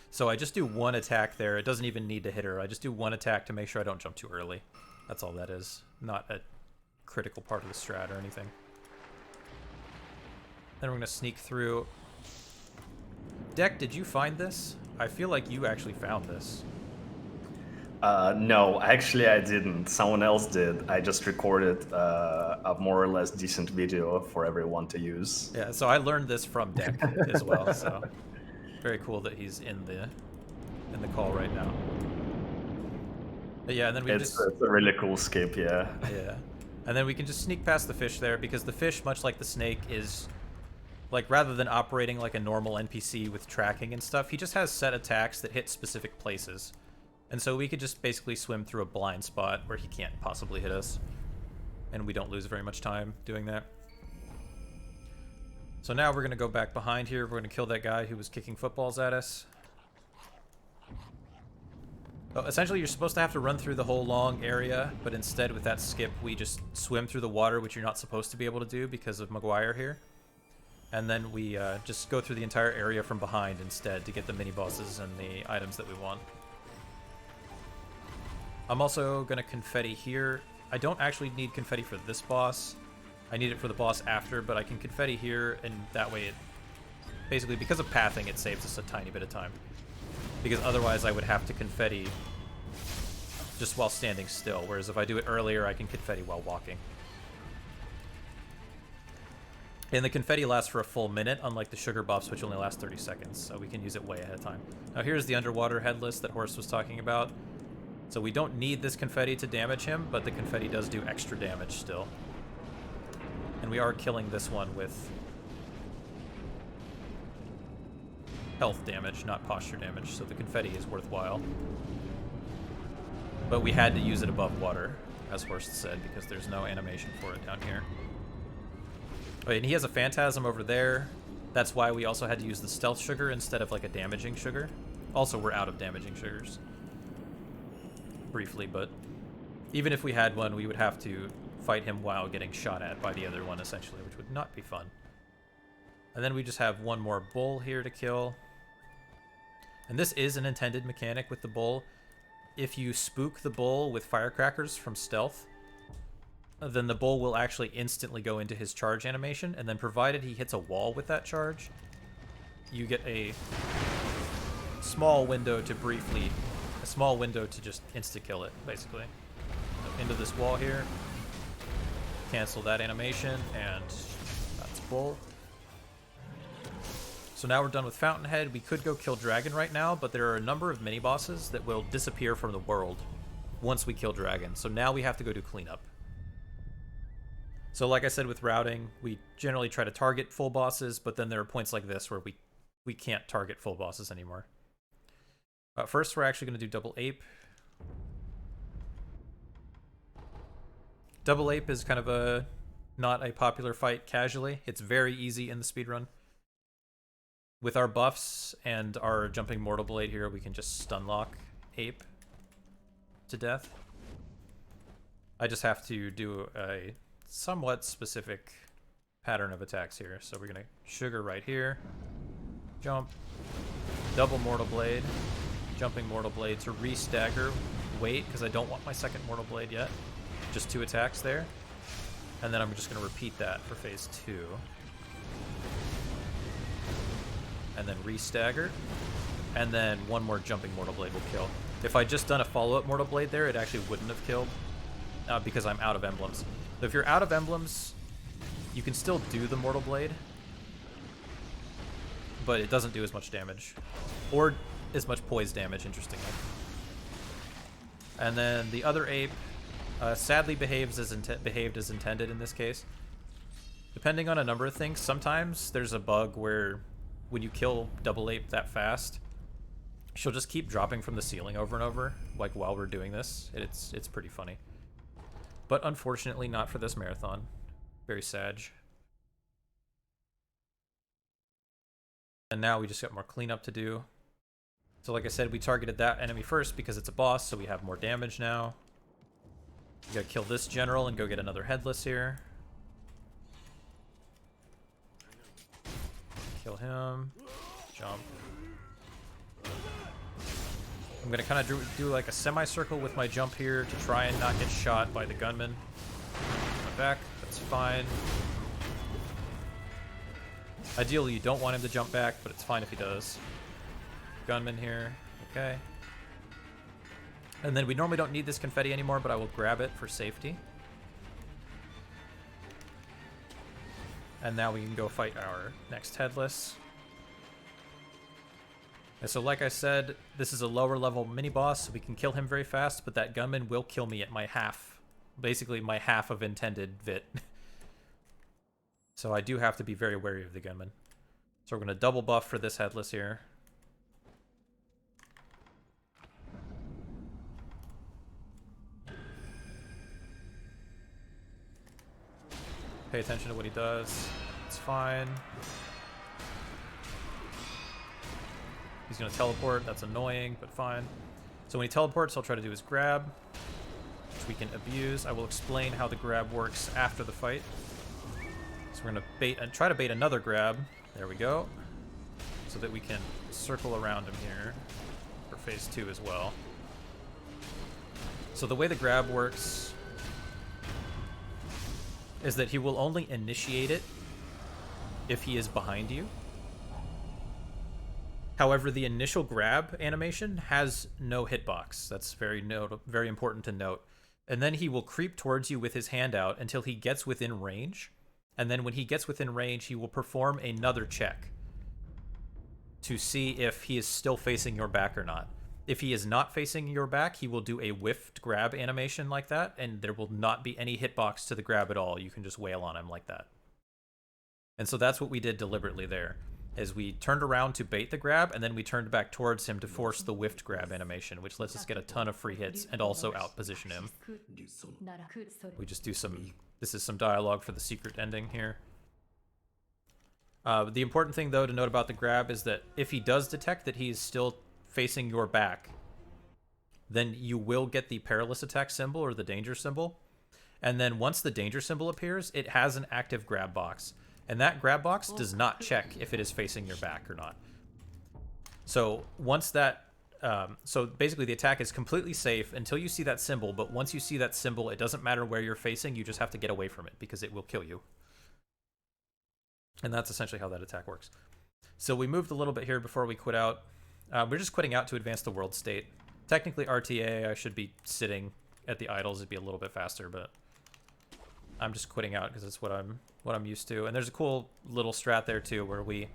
So I just do one attack there. It doesn't even need to hit her. I just do one attack to make sure I don't jump too early. That's all that is. Not a critical part of the strat or anything. Then we're going to sneak through. Deck, did you find this? I feel like you actually found this. No, actually I didn't. Someone else did. I just recorded a more or less decent video for everyone to use. Yeah, so I learned this from Deck as well, so very cool that he's in the call right now. But yeah, and then It's a really cool skip, yeah. Yeah. And then we can just sneak past the fish there, because the fish, much like the snake, is like, rather than operating like a normal NPC with tracking and stuff, he just has set attacks that hit specific places. And so we could just basically swim through a blind spot where he can't possibly hit us. And we don't lose very much time doing that. So now we're going to go back behind here. We're going to kill that guy who was kicking footballs at us. Oh, essentially, you're supposed to have to run through the whole long area, but instead with that skip, we just swim through the water, which you're not supposed to be able to do because of Maguire here. And then we just go through the entire area from behind instead to get the mini-bosses and the items that we want. I'm also going to confetti here. I don't actually need confetti for this boss. I need it for the boss after, but I can confetti here, and that way it... Basically, because of pathing, it saves us a tiny bit of time. Because otherwise I would have to confetti just while standing still, whereas if I do it earlier, I can confetti while walking. And the confetti lasts for a full minute, unlike the sugar buffs, which only last 30 seconds, so we can use it way ahead of time. Now here's the underwater headless that Horst was talking about. So we don't need this confetti to damage him, but the confetti does do extra damage still. And we are killing this one with health damage, not posture damage, so the confetti is worthwhile. But we had to use it above water, as Horst said, because there's no animation for it down here. Oh, and he has a phantasm over there. That's why we also had to use the stealth sugar instead of like a damaging sugar. Also, we're out of damaging sugars. Briefly, but even if we had one, we would have to fight him while getting shot at by the other one, essentially, which would not be fun. And then we just have one more bull here to kill. And this is an intended mechanic with the bull. If you spook the bull with firecrackers from stealth, then the bull will actually instantly go into his charge animation, and then provided he hits a wall with that charge, you get a small window to briefly... a small window to just insta-kill it, basically. So into this wall here, cancel that animation, and that's bull. So now we're done with Fountainhead. We could go kill Dragon right now, but there are a number of mini-bosses that will disappear from the world once we kill Dragon. So now we have to go do cleanup. So like I said with routing, we generally try to target full bosses, but then there are points like this where we can't target full bosses anymore. First, we're actually going to do Double Ape. Double Ape is kind of not a popular fight casually. It's very easy in the speedrun. With our buffs and our jumping Mortal Blade here, we can just stun lock Ape to death. I just have to do a somewhat specific pattern of attacks here. So we're gonna sugar right here, jump, double Mortal Blade, jumping Mortal Blade to re-stagger, wait, because I don't want my second Mortal Blade yet. Just 2 attacks there. And then I'm just gonna repeat that for phase 2. And then re-stagger. And then 1 more jumping Mortal Blade will kill. If I just done a follow-up Mortal Blade there, it actually wouldn't have killed. Because I'm out of emblems. So if you're out of emblems, you can still do the Mortal Blade, but it doesn't do as much damage. Or as much poise damage, interestingly. And then the other ape sadly behaved as intended in this case. Depending on a number of things, sometimes there's a bug where when you kill double ape that fast, she'll just keep dropping from the ceiling over and over, like while we're doing this. It's pretty funny. But unfortunately not for this marathon. Very sad. And now we just got more cleanup to do. So like I said, we targeted that enemy first because it's a boss, so we have more damage now. We gotta kill this general and go get another headless here. Kill him. Jump. I'm gonna kind of do like a semicircle with my jump here to try and not get shot by the gunman. My back, that's fine. Ideally, you don't want him to jump back, but it's fine if he does. Gunman here, okay. And then we normally don't need this confetti anymore, but I will grab it for safety. And now we can go fight our next headless. And so like I said, this is a lower level mini boss, so we can kill him very fast, but that gunman will kill me at my half. Basically my half of intended vit. So I do have to be very wary of the gunman. So we're going to double buff for this headless here. Pay attention to what he does. It's fine. He's going to teleport. That's annoying, but fine. So when he teleports, I'll try to do his grab, which we can abuse. I will explain how the grab works after the fight. So we're going to bait and try to bait another grab. There we go. So that we can circle around him here for phase 2 as well. So the way the grab works is that he will only initiate it if he is behind you. However, the initial grab animation has no hitbox. That's very important to note. And then he will creep towards you with his hand out until he gets within range. And then when he gets within range, he will perform another check to see if he is still facing your back or not. If he is not facing your back, he will do a whiffed grab animation like that, and there will not be any hitbox to the grab at all. You can just wail on him like that. And so that's what we did deliberately there. Is we turned around to bait the grab, and then we turned back towards him to force the whiffed grab animation, which lets us get a ton of free hits and also outposition him. We just do some... This is some dialogue for the secret ending here. The important thing, though, to note about the grab is that if he does detect that he's still facing your back, then you will get the perilous attack symbol or the danger symbol. And then once the danger symbol appears, it has an active grab box. And that grab box does not check if it is facing your back or not. So once that... so basically the attack is completely safe until you see that symbol, but once you see that symbol, it doesn't matter where you're facing, you just have to get away from it because it will kill you. And that's essentially how that attack works. So we moved a little bit here before we quit out. We're just quitting out to advance the world state. Technically RTA, I should be sitting at the idols, it'd be a little bit faster, but I'm just quitting out because it's what I'm used to. And there's a cool little strat there too, where we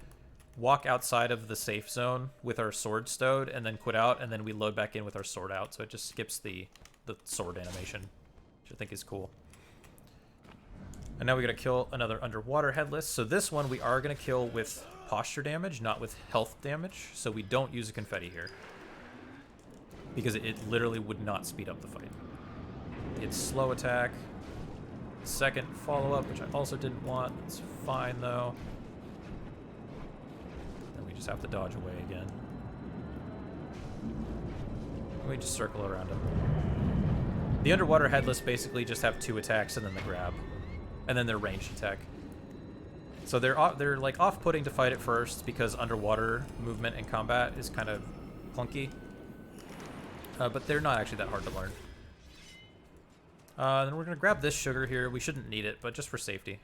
walk outside of the safe zone with our sword stowed and then quit out, and then we load back in with our sword out, so it just skips the sword animation, which I think is cool. And now we gotta kill another underwater headless. So this one we are gonna kill with posture damage, not with health damage, so we don't use a confetti here. Because it literally would not speed up the fight. It's slow attack. Second follow-up, which I also didn't want. It's fine though. And we just have to dodge away again. And we just circle around him. The underwater headless basically just have 2 attacks and then the grab, and then their ranged attack. So they're like off-putting to fight at first because underwater movement and combat is kind of clunky, but they're not actually that hard to learn. Then we're gonna grab this sugar here. We shouldn't need it, but just for safety.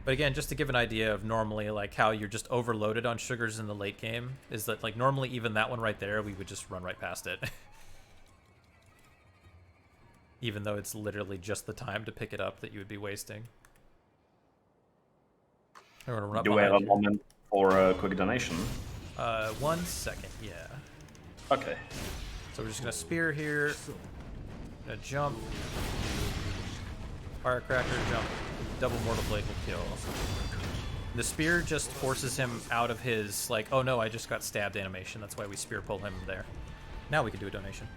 But again, just to give an idea of normally like how you're just overloaded on sugars in the late game, is that like normally even that one right there, we would just run right past it. Even though it's literally just the time to pick it up that you would be wasting. Do we have a moment for a quick donation? 1 second, yeah. Okay. So we're just gonna spear here. Gonna jump. Firecracker, jump. Double Mortal Blade will kill. The spear just forces him out of his, like, oh no, I just got stabbed animation. That's why we spear pull him there. Now we can do a donation.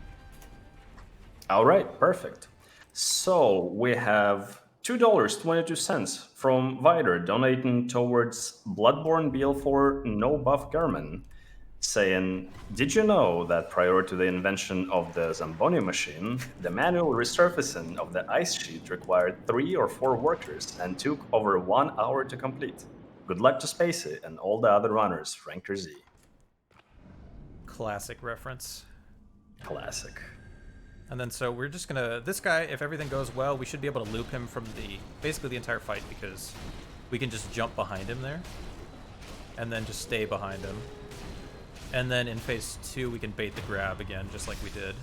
All right, perfect. So we have $2.22 from Vider donating towards Bloodborne BL4 No Buff Garmin, saying, did you know that prior to the invention of the Zamboni machine, the manual resurfacing of the ice sheet required 3 or 4 workers and took over 1 hour to complete? Good luck to Spacey and all the other runners, Frank Z. Classic reference. Classic. And then so we're just gonna, this guy, if everything goes well, we should be able to loop him from basically the entire fight, because we can just jump behind him there and then just stay behind him. And then in phase 2, we can bait the grab again, just like we did.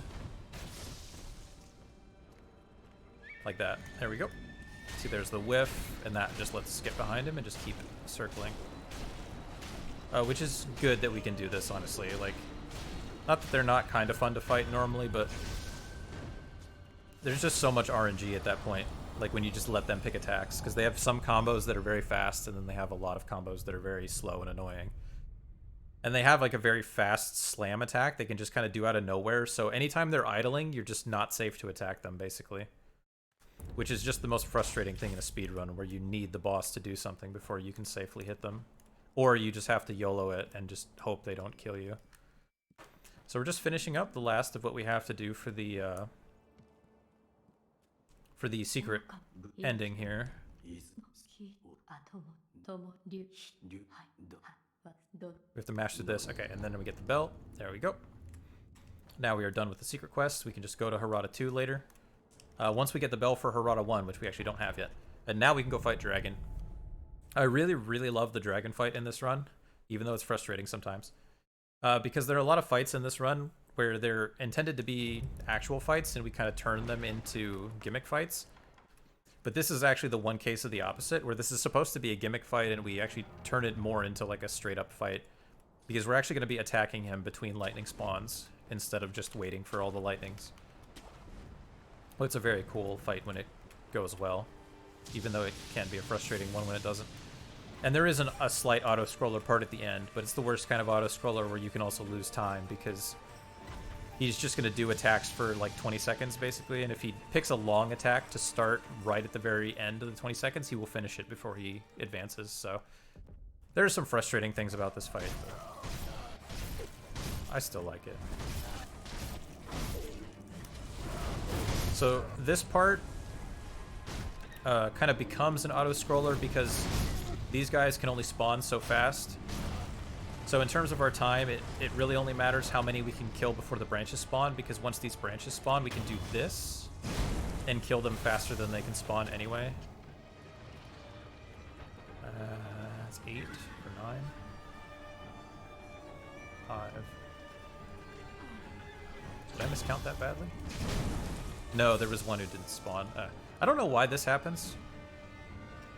Like that. There we go. See, there's the whiff, and that just lets us get behind him and just keep circling. Which is good that we can do this, honestly. Like, not that they're not kind of fun to fight normally, but there's just so much RNG at that point, like when you just let them pick attacks, because they have some combos that are very fast, and then they have a lot of combos that are very slow and annoying. And they have like a very fast slam attack they can just kind of do out of nowhere, so anytime they're idling, you're just not safe to attack them, basically. Which is just the most frustrating thing in a speedrun, where you need the boss to do something before you can safely hit them. Or you just have to YOLO it and just hope they don't kill you. So we're just finishing up the last of what we have to do for the secret ending here. We have to master this. Okay, and then we get the belt. There we go. Now we are done with the secret quest. We can just go to Harada 2 later. Once we get the bell for Harada 1, which we actually don't have yet. And now we can go fight Dragon. I really, really love the Dragon fight in this run, even though it's frustrating sometimes. Because there are a lot of fights in this run where they're intended to be actual fights, and we kind of turn them into gimmick fights. But this is actually the one case of the opposite, where this is supposed to be a gimmick fight, and we actually turn it more into like a straight-up fight. Because we're actually going to be attacking him between lightning spawns, instead of just waiting for all the lightnings. Well, it's a very cool fight when it goes well, even though it can be a frustrating one when it doesn't. And there is a slight auto-scroller part at the end, but it's the worst kind of auto-scroller where you can also lose time, because he's just going to do attacks for like 20 seconds, basically, and if he picks a long attack to start right at the very end of the 20 seconds, he will finish it before he advances, so there are some frustrating things about this fight, but I still like it. So this part kind of becomes an auto-scroller because these guys can only spawn so fast. So in terms of our time, it really only matters how many we can kill before the branches spawn, because once these branches spawn, we can do this and kill them faster than they can spawn anyway. That's 8 or 9. 5. Did I miscount that badly? No, there was one who didn't spawn. I don't know why this happens,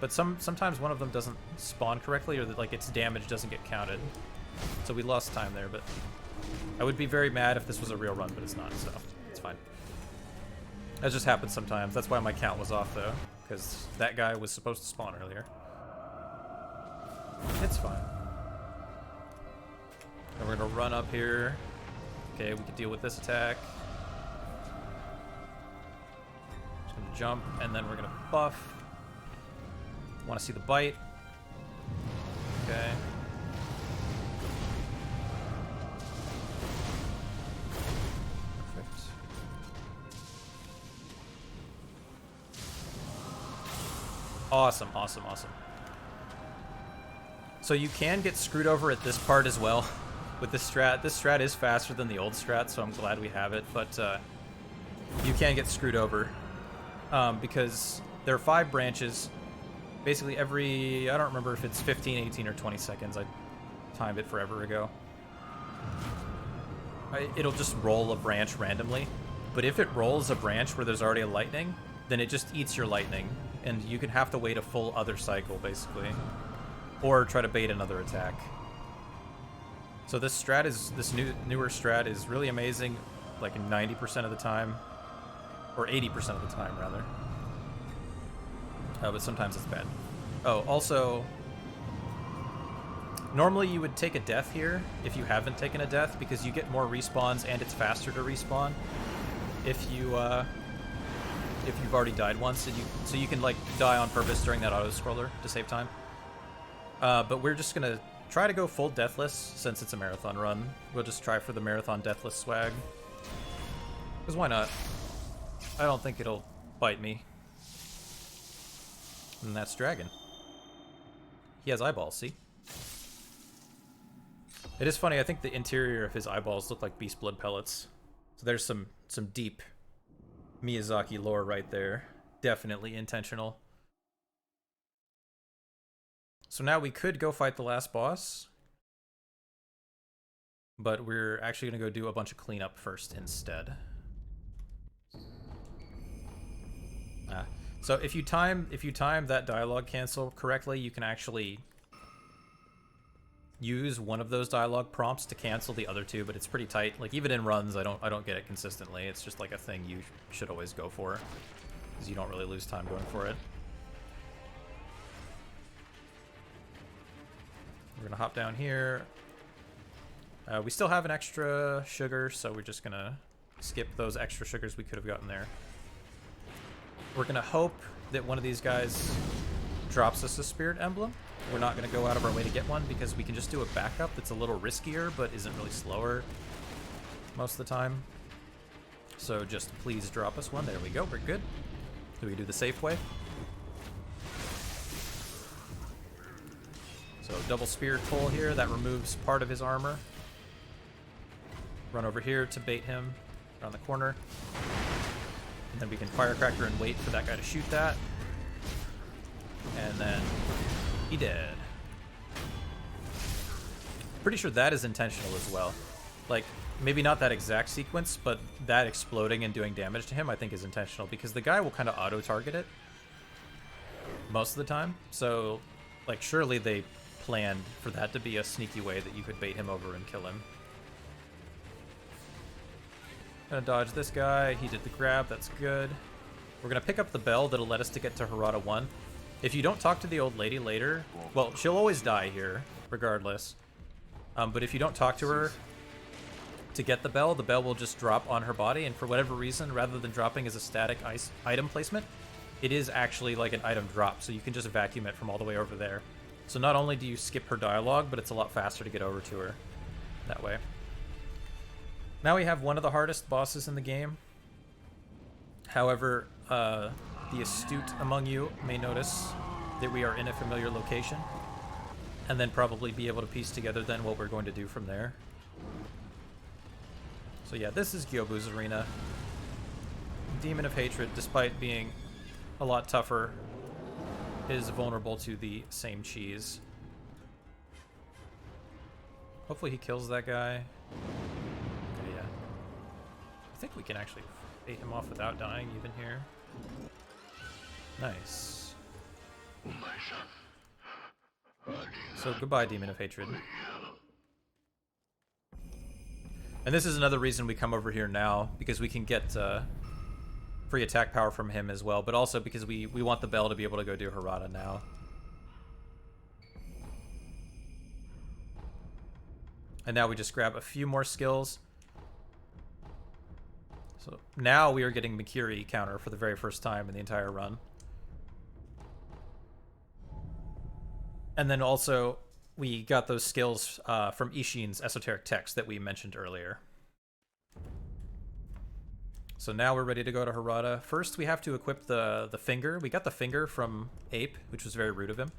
but sometimes one of them doesn't spawn correctly, or that like its damage doesn't get counted. So we lost time there, but I would be very mad if this was a real run, but it's not, so it's fine. That just happens sometimes. That's why my count was off, though, because that guy was supposed to spawn earlier. It's fine. And we're gonna run up here. Okay, we can deal with this attack. Just gonna jump, and then we're gonna buff. Want to see the bite? Okay. Perfect. Awesome, awesome, awesome. So you can get screwed over at this part as well with this strat. This strat is faster than the old strat, so I'm glad we have it, but you can get screwed over because there are 5 branches. Basically every, I don't remember if it's 15, 18, or 20 seconds. I timed it forever ago. It'll just roll a branch randomly, but if it rolls a branch where there's already a lightning, then it just eats your lightning, and you can have to wait a full other cycle, basically. Or try to bait another attack. So this strat is, this newer strat is really amazing, like 90% of the time. Or 80% of the time, rather. But sometimes it's bad. Oh, also, normally you would take a death here if you haven't taken a death, because you get more respawns and it's faster to respawn if you've already died once, and so you can like die on purpose during that auto scroller to save time. But we're just gonna try to go full deathless since it's a marathon run. We'll just try for the marathon deathless swag. Because why not? I don't think it'll bite me. And that's Dragon. He has eyeballs, see? It is funny, I think the interior of his eyeballs look like beast blood pellets. So there's some deep Miyazaki lore right there. Definitely intentional. So now we could go fight the last boss, but we're actually going to go do a bunch of cleanup first instead. So if you time that dialogue cancel correctly, you can actually use one of those dialogue prompts to cancel the other 2, but it's pretty tight. Like even in runs, I don't get it consistently. It's just like a thing you should always go for, because you don't really lose time going for it. We're gonna hop down here. We still have an extra sugar, so we're just gonna skip those extra sugars we could have gotten there. We're gonna hope that one of these guys drops us a spirit emblem. We're not gonna go out of our way to get one because we can just do a backup that's a little riskier but isn't really slower most of the time. So just please drop us one. There we go, we're good. Do we do the safe way? So double spirit pull here, that removes part of his armor. Run over here to bait him around the corner. And then we can firecracker and wait for that guy to shoot that. And then he dead. Pretty sure that is intentional as well. Like, maybe not that exact sequence, but that exploding and doing damage to him I think is intentional, because the guy will kind of auto-target it most of the time. So, like, surely they planned for that to be a sneaky way that you could bait him over and kill him. Gonna dodge this guy. He did the grab. That's good. We're gonna pick up the bell that'll let us to get to Harada 1. If you don't talk to the old lady later, well, she'll always die here, regardless. But if you don't talk to her to get the bell will just drop on her body, and for whatever reason, rather than dropping as a static item placement, it is actually like an item drop, so you can just vacuum it from all the way over there. So not only do you skip her dialogue, but it's a lot faster to get over to her that way. Now we have one of the hardest bosses in the game. However, the astute among you may notice that we are in a familiar location, and then probably be able to piece together then what we're going to do from there. So yeah, this is Gyobu's arena. Demon of Hatred, despite being a lot tougher, is vulnerable to the same cheese. Hopefully he kills that guy. Okay, yeah. I think we can actually bait him off without dying even here. Nice. So goodbye, Demon of Hatred. And this is another reason we come over here now, because we can get free attack power from him as well, but also because we want the bell to be able to go do Harada now. And now we just grab a few more skills. So now we are getting Mikiri counter for the very first time in the entire run. And then also, we got those skills from Ishin's esoteric text that we mentioned earlier. So now we're ready to go to Harada. First, we have to equip the finger. We got the finger from Ape, which was very rude of him.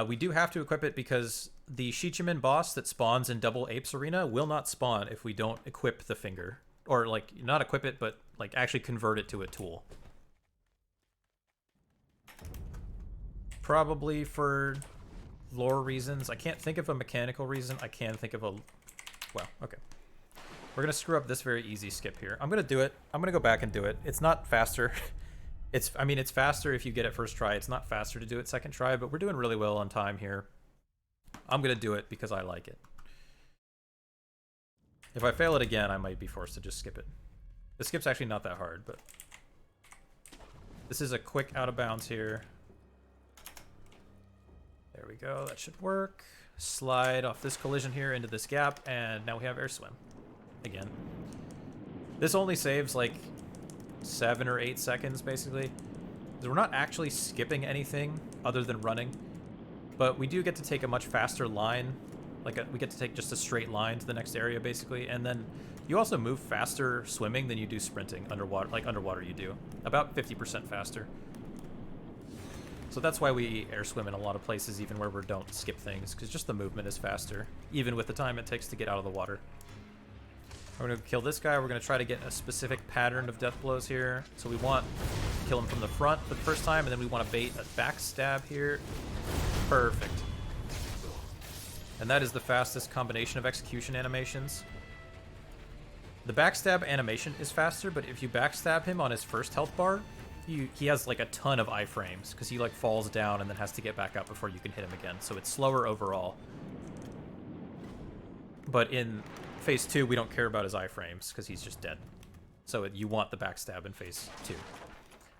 We do have to equip it because the Shichiman boss that spawns in Double Apes Arena will not spawn if we don't equip the finger. Or, like, not equip it, but, like, actually convert it to a tool. Probably for lore reasons. I can't think of a mechanical reason. I can think of a... Well, okay. We're going to screw up this very easy skip here. I'm going to do it. I'm going to go back and do it. It's not faster. I mean, it's faster if you get it first try. It's not faster to do it second try, but we're doing really well on time here. I'm going to do it because I like it. If I fail it again, I might be forced to just skip it. The skip's actually not that hard, but... This is a quick out of bounds here. There we go. That should work. Slide off this collision here into this gap, and now we have air swim. Again. This only saves like 7 or 8 seconds, basically. We're not actually skipping anything other than running, but we do get to take a much faster line. We get to take just a straight line to the next area, basically, and then you also move faster swimming than you do sprinting underwater. Like underwater, you do about 50% faster. So that's why we air swim in a lot of places, even where we don't skip things, because just the movement is faster, even with the time it takes to get out of the water. We're going to kill this guy. We're going to try to get a specific pattern of death blows here. So we want to kill him from the front for the first time, and then we want to bait a backstab here. Perfect. And that is the fastest combination of execution animations. The backstab animation is faster, but if you backstab him on his first health bar, he has like a ton of iframes, because he like falls down and then has to get back up before you can hit him again. So it's slower overall. But in phase 2, we don't care about his iframes because he's just dead. So you want the backstab in phase 2.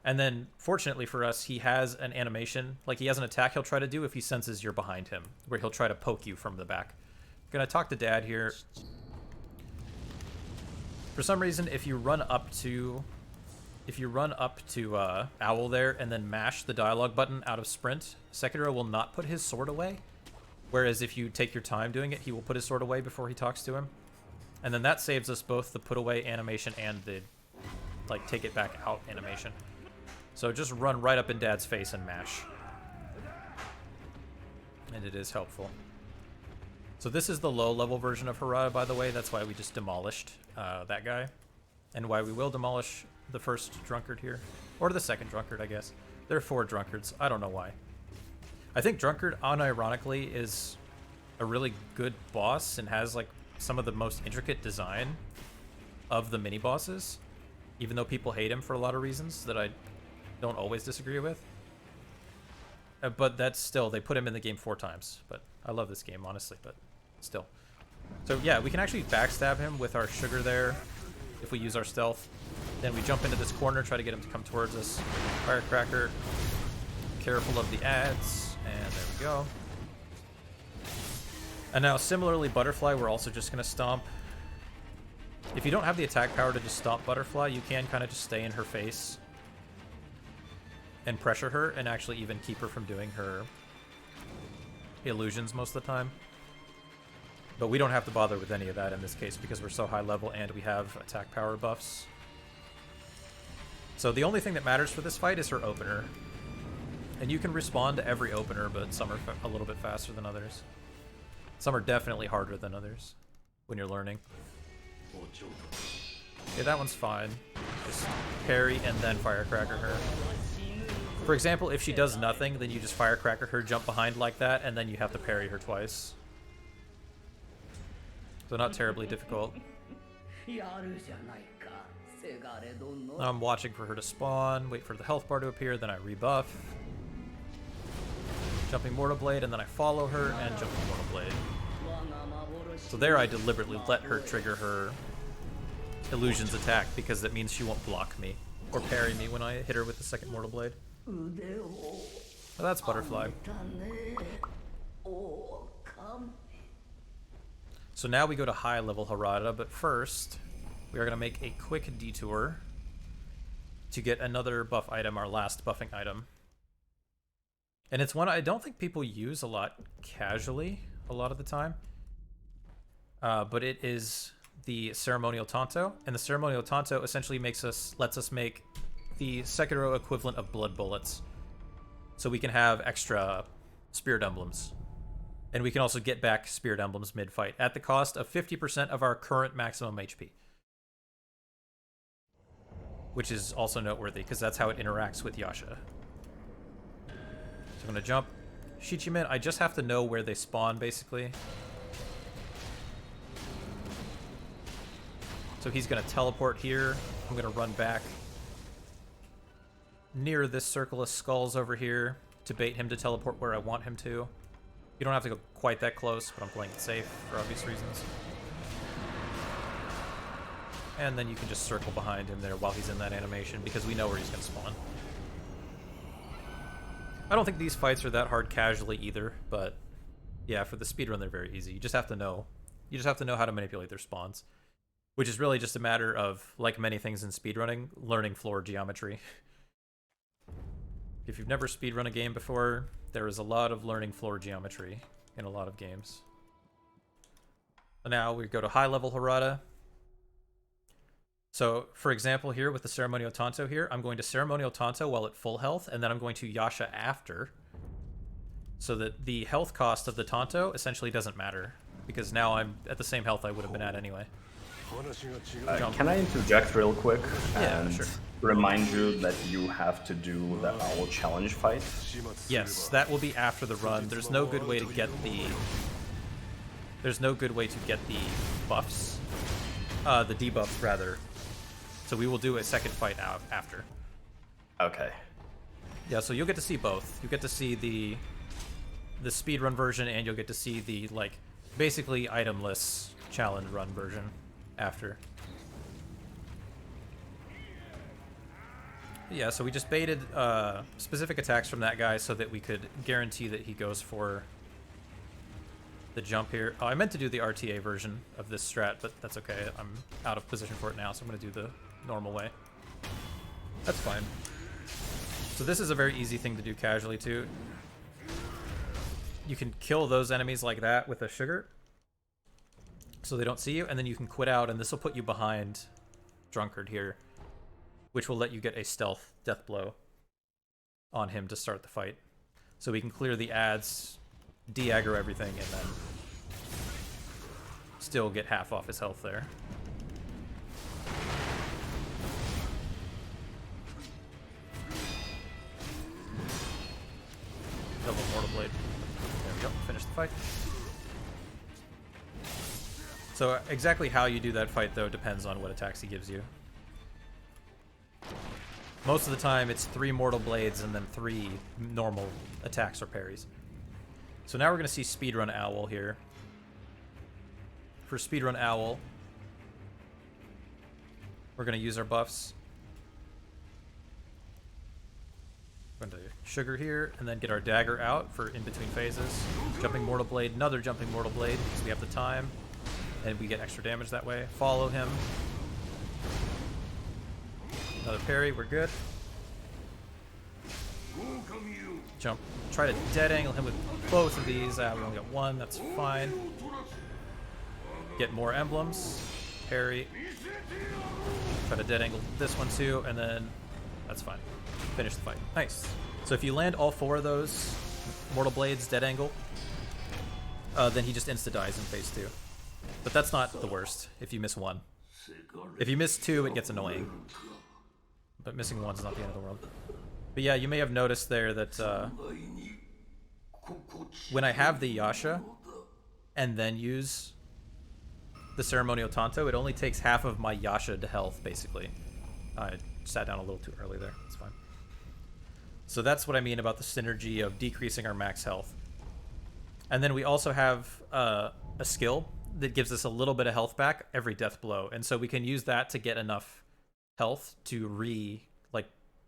And then, fortunately for us, he has an animation. Like, he has an attack he'll try to do if he senses you're behind him, where he'll try to poke you from the back. Gonna talk to Dad here. For some reason, if you run up to Owl there and then mash the dialogue button out of sprint, Sekiro will not put his sword away. Whereas if you take your time doing it, he will put his sword away before he talks to him. And then that saves us both the put away animation and the, like, take it back out animation. So just run right up in Dad's face and mash. And it is helpful. So this is the low-level version of Harada, by the way. That's why we just demolished that guy. And why we will demolish the first drunkard here. Or the second drunkard, I guess. There are 4 drunkards. I don't know why. I think Drunkard, unironically, is a really good boss and has, like, some of the most intricate design of the mini-bosses, even though people hate him for a lot of reasons that I don't always disagree with. But that's still, they put him in the game 4 times. But I love this game, honestly, but still. So, yeah, we can actually backstab him with our sugar there if we use our stealth. Then we jump into this corner, try to get him to come towards us. Firecracker. Careful of the ads. And there we go. And now, similarly, Butterfly, we're also just going to stomp. If you don't have the attack power to just stomp Butterfly, you can kind of just stay in her face and pressure her, and actually even keep her from doing her illusions most of the time. But we don't have to bother with any of that in this case because we're so high level and we have attack power buffs. So the only thing that matters for this fight is her opener. And you can respond to every opener, but some are a little bit faster than others. Some are definitely harder than others when you're learning. Okay, that one's fine. Just parry and then firecracker her. For example, if she does nothing, then you just firecracker her, jump behind like that, and then you have to parry her twice. So not terribly difficult. I'm watching for her to spawn, wait for the health bar to appear, then I rebuff. Jumping Mortal Blade, and then I follow her and jumping Mortal Blade. So there I deliberately let her trigger her illusions attack because that means she won't block me or parry me when I hit her with the second Mortal Blade. Well, that's Butterfly. So now we go to high level Harada, but first we are going to make a quick detour to get another buff item, our last buffing item. And it's one I don't think people use a lot casually a lot of the time. But it is the Ceremonial Tonto, and the Ceremonial Tonto essentially lets us make the Sekiro equivalent of blood bullets. So we can have extra spirit emblems. And we can also get back spirit emblems mid-fight at the cost of 50% of our current maximum HP. Which is also noteworthy, because that's how it interacts with Yasha. So I'm going to jump. Shichimin, I just have to know where they spawn, basically. So he's going to teleport here. I'm going to run back near this circle of skulls over here to bait him to teleport where I want him to. You don't have to go quite that close, but I'm playing it safe for obvious reasons. And then you can just circle behind him there while he's in that animation, because we know where he's going to spawn. I don't think these fights are that hard casually either, but yeah, for the speedrun they're very easy. You just have to know. You just have to know how to manipulate their spawns. Which is really just a matter of, like many things in speedrunning, learning floor geometry. If you've never speedrun a game before, there is a lot of learning floor geometry in a lot of games. Now we go to high level Harada. So, for example, here with the Ceremonial Tonto here, I'm going to Ceremonial Tonto while at full health, and then I'm going to Yasha after. So that the health cost of the Tonto essentially doesn't matter, because now I'm at the same health I would have been at anyway. Can I interject real quick and sure. remind you that you have to do the Owl Challenge fight? Yes, that will be after the run. There's no good way to get the... There's no good way to get the buffs. The debuffs, rather. So we will do a second fight out after. Okay. Yeah, so you'll get to see both. You get to see the speedrun version, and you'll get to see the, like, basically itemless challenge run version after. Yeah, so we just baited specific attacks from that guy so that we could guarantee that he goes for the jump here. Oh, I meant to do the RTA version of this strat, but that's okay. I'm out of position for it now, so I'm going to do the normal way. That's fine. So this is a very easy thing to do casually, too. You can kill those enemies like that with a sugar, so they don't see you, and then you can quit out, and this will put you behind Drunkard here, which will let you get a stealth death blow on him to start the fight. So we can clear the ads, de-aggro everything, and then still get half off his health there. Double Mortal Blade. There we go, finish the fight. So exactly how you do that fight, though, depends on what attacks he gives you. Most of the time, it's 3 Mortal Blades and then 3 normal attacks or parries. So now we're going to see Speedrun Owl here. For Speedrun Owl, we're going to use our buffs. We're going to sugar here, and then get our dagger out for in-between phases. Jumping Mortal Blade, another Jumping Mortal Blade, because we have the time. And we get extra damage that way. Follow him. Another parry, we're good. Jump. Try to dead angle him with both of these. We only got one, that's fine. Get more emblems. Parry. Try to dead angle this one too, and then that's fine. Finish the fight. Nice. So if you land all 4 of those Mortal Blades dead angle, then he just insta-dies in phase 2. But that's not the worst if you miss 1. If you miss 2, it gets annoying. But missing 1's not the end of the world. But yeah, you may have noticed there that when I have the Yasha and then use the Ceremonial Tonto, it only takes half of my Yasha to health, basically. I sat down a little too early there. It's fine. So that's what I mean about the synergy of decreasing our max health. And then we also have a skill that gives us a little bit of health back every death blow, and so we can use that to get enough health to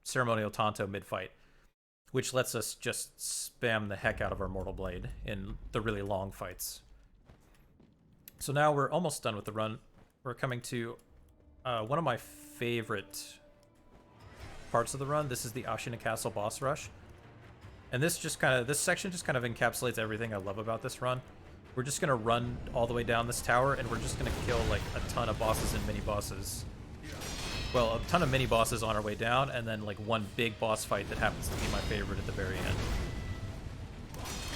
Ceremonial Tonto mid-fight, which lets us just spam the heck out of our Mortal Blade in the really long fights. So now we're almost done with the run. We're coming to one of my favorite parts of the run. This is the Ashina Castle boss rush, and this section just kind of encapsulates everything I love about this run. we're just gonna run all the way down this tower, and we're just gonna kill like a ton of bosses and mini bosses. Well, a ton of mini bosses on our way down, and then like one big boss fight that happens to be my favorite at the very end.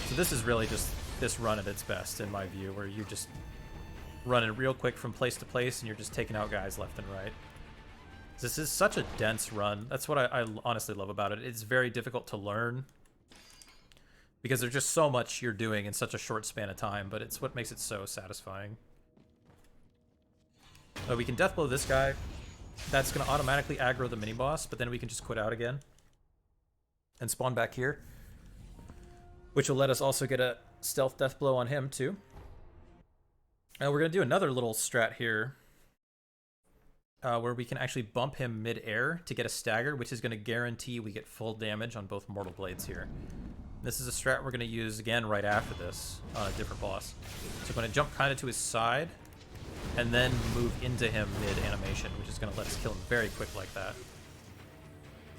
So this is really just this run at its best, in my view, where you just running real quick from place to place, and you're just taking out guys left and right. This is such a dense run. That's what I honestly love about it. It's very difficult to learn because there's just so much you're doing in such a short span of time, but it's what makes it so satisfying. So we can deathblow this guy. That's going to automatically aggro the mini-boss, but then we can just quit out again and spawn back here, which will let us also get a stealth deathblow on him too. And we're going to do another little strat here where we can actually bump him mid-air to get a stagger, which is going to guarantee we get full damage on both Mortal Blades here. This is a strat we're going to use again right after this on a different boss. So I'm going to jump kind of to his side and then move into him mid-animation, which is going to let us kill him very quick like that.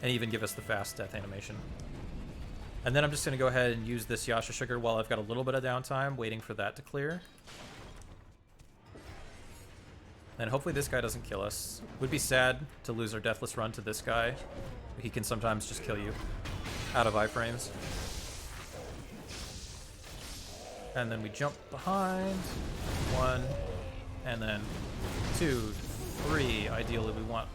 And even give us the fast death animation. And then I'm just going to go ahead and use this Yasha Sugar while I've got a little bit of downtime, waiting for that to clear. And hopefully this guy doesn't kill us. Would be sad to lose our Deathless Run to this guy. He can sometimes just kill you out of iframes. And then we jump behind. 1, and then 2, 3. Ideally we want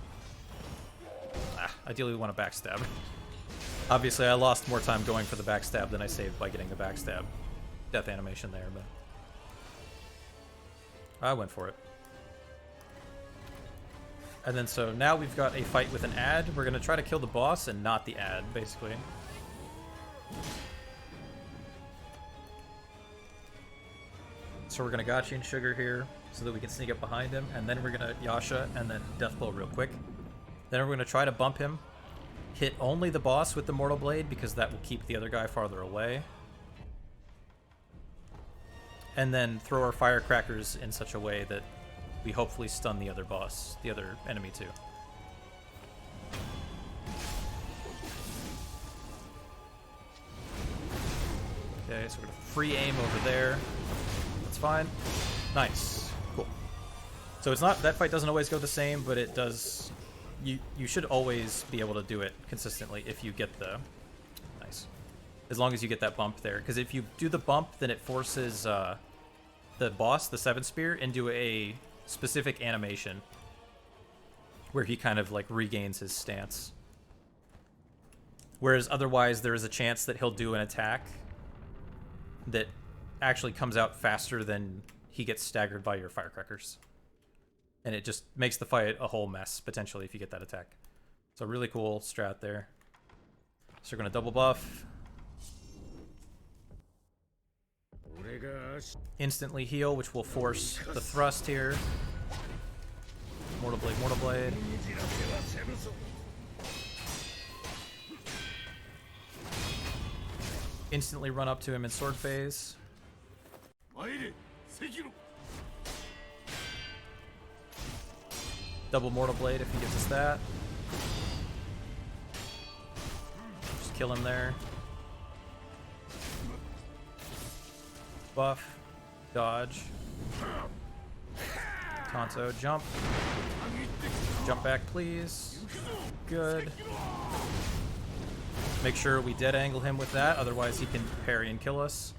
a backstab. Obviously I lost more time going for the backstab than I saved by getting the backstab death animation there, but I went for it. And then so now we've got a fight with an ad. We're going to try to kill the boss and not the ad, basically. So we're going to Gotchian Sugar here so that we can sneak up behind him. And then we're going to Yasha and then Deathblow real quick. Then we're going to try to bump him. Hit only the boss with the Mortal Blade because that will keep the other guy farther away. And then throw our firecrackers in such a way that we hopefully stun the other boss, the other enemy too. Okay, so we're gonna free aim over there. That's fine. Nice. Cool. So it's not, that fight doesn't always go the same, but it does, you should always be able to do it consistently if you get the, nice. As long as you get that bump there. Because if you do the bump, then it forces the boss, the 7 Spear, into a specific animation where he kind of like regains his stance. Whereas otherwise there is a chance that he'll do an attack that actually comes out faster than he gets staggered by your firecrackers. And it just makes the fight a whole mess, potentially, if you get that attack. So really cool strat there. So we're going to double buff. Instantly heal, which will force the thrust here. Mortal Blade, Mortal Blade. Instantly run up to him in sword phase. Double Mortal Blade if he gives us that. Just kill him there. Buff. Dodge. Tonto, jump. Jump back, please. Good. Make sure we dead angle him with that, otherwise he can parry and kill us.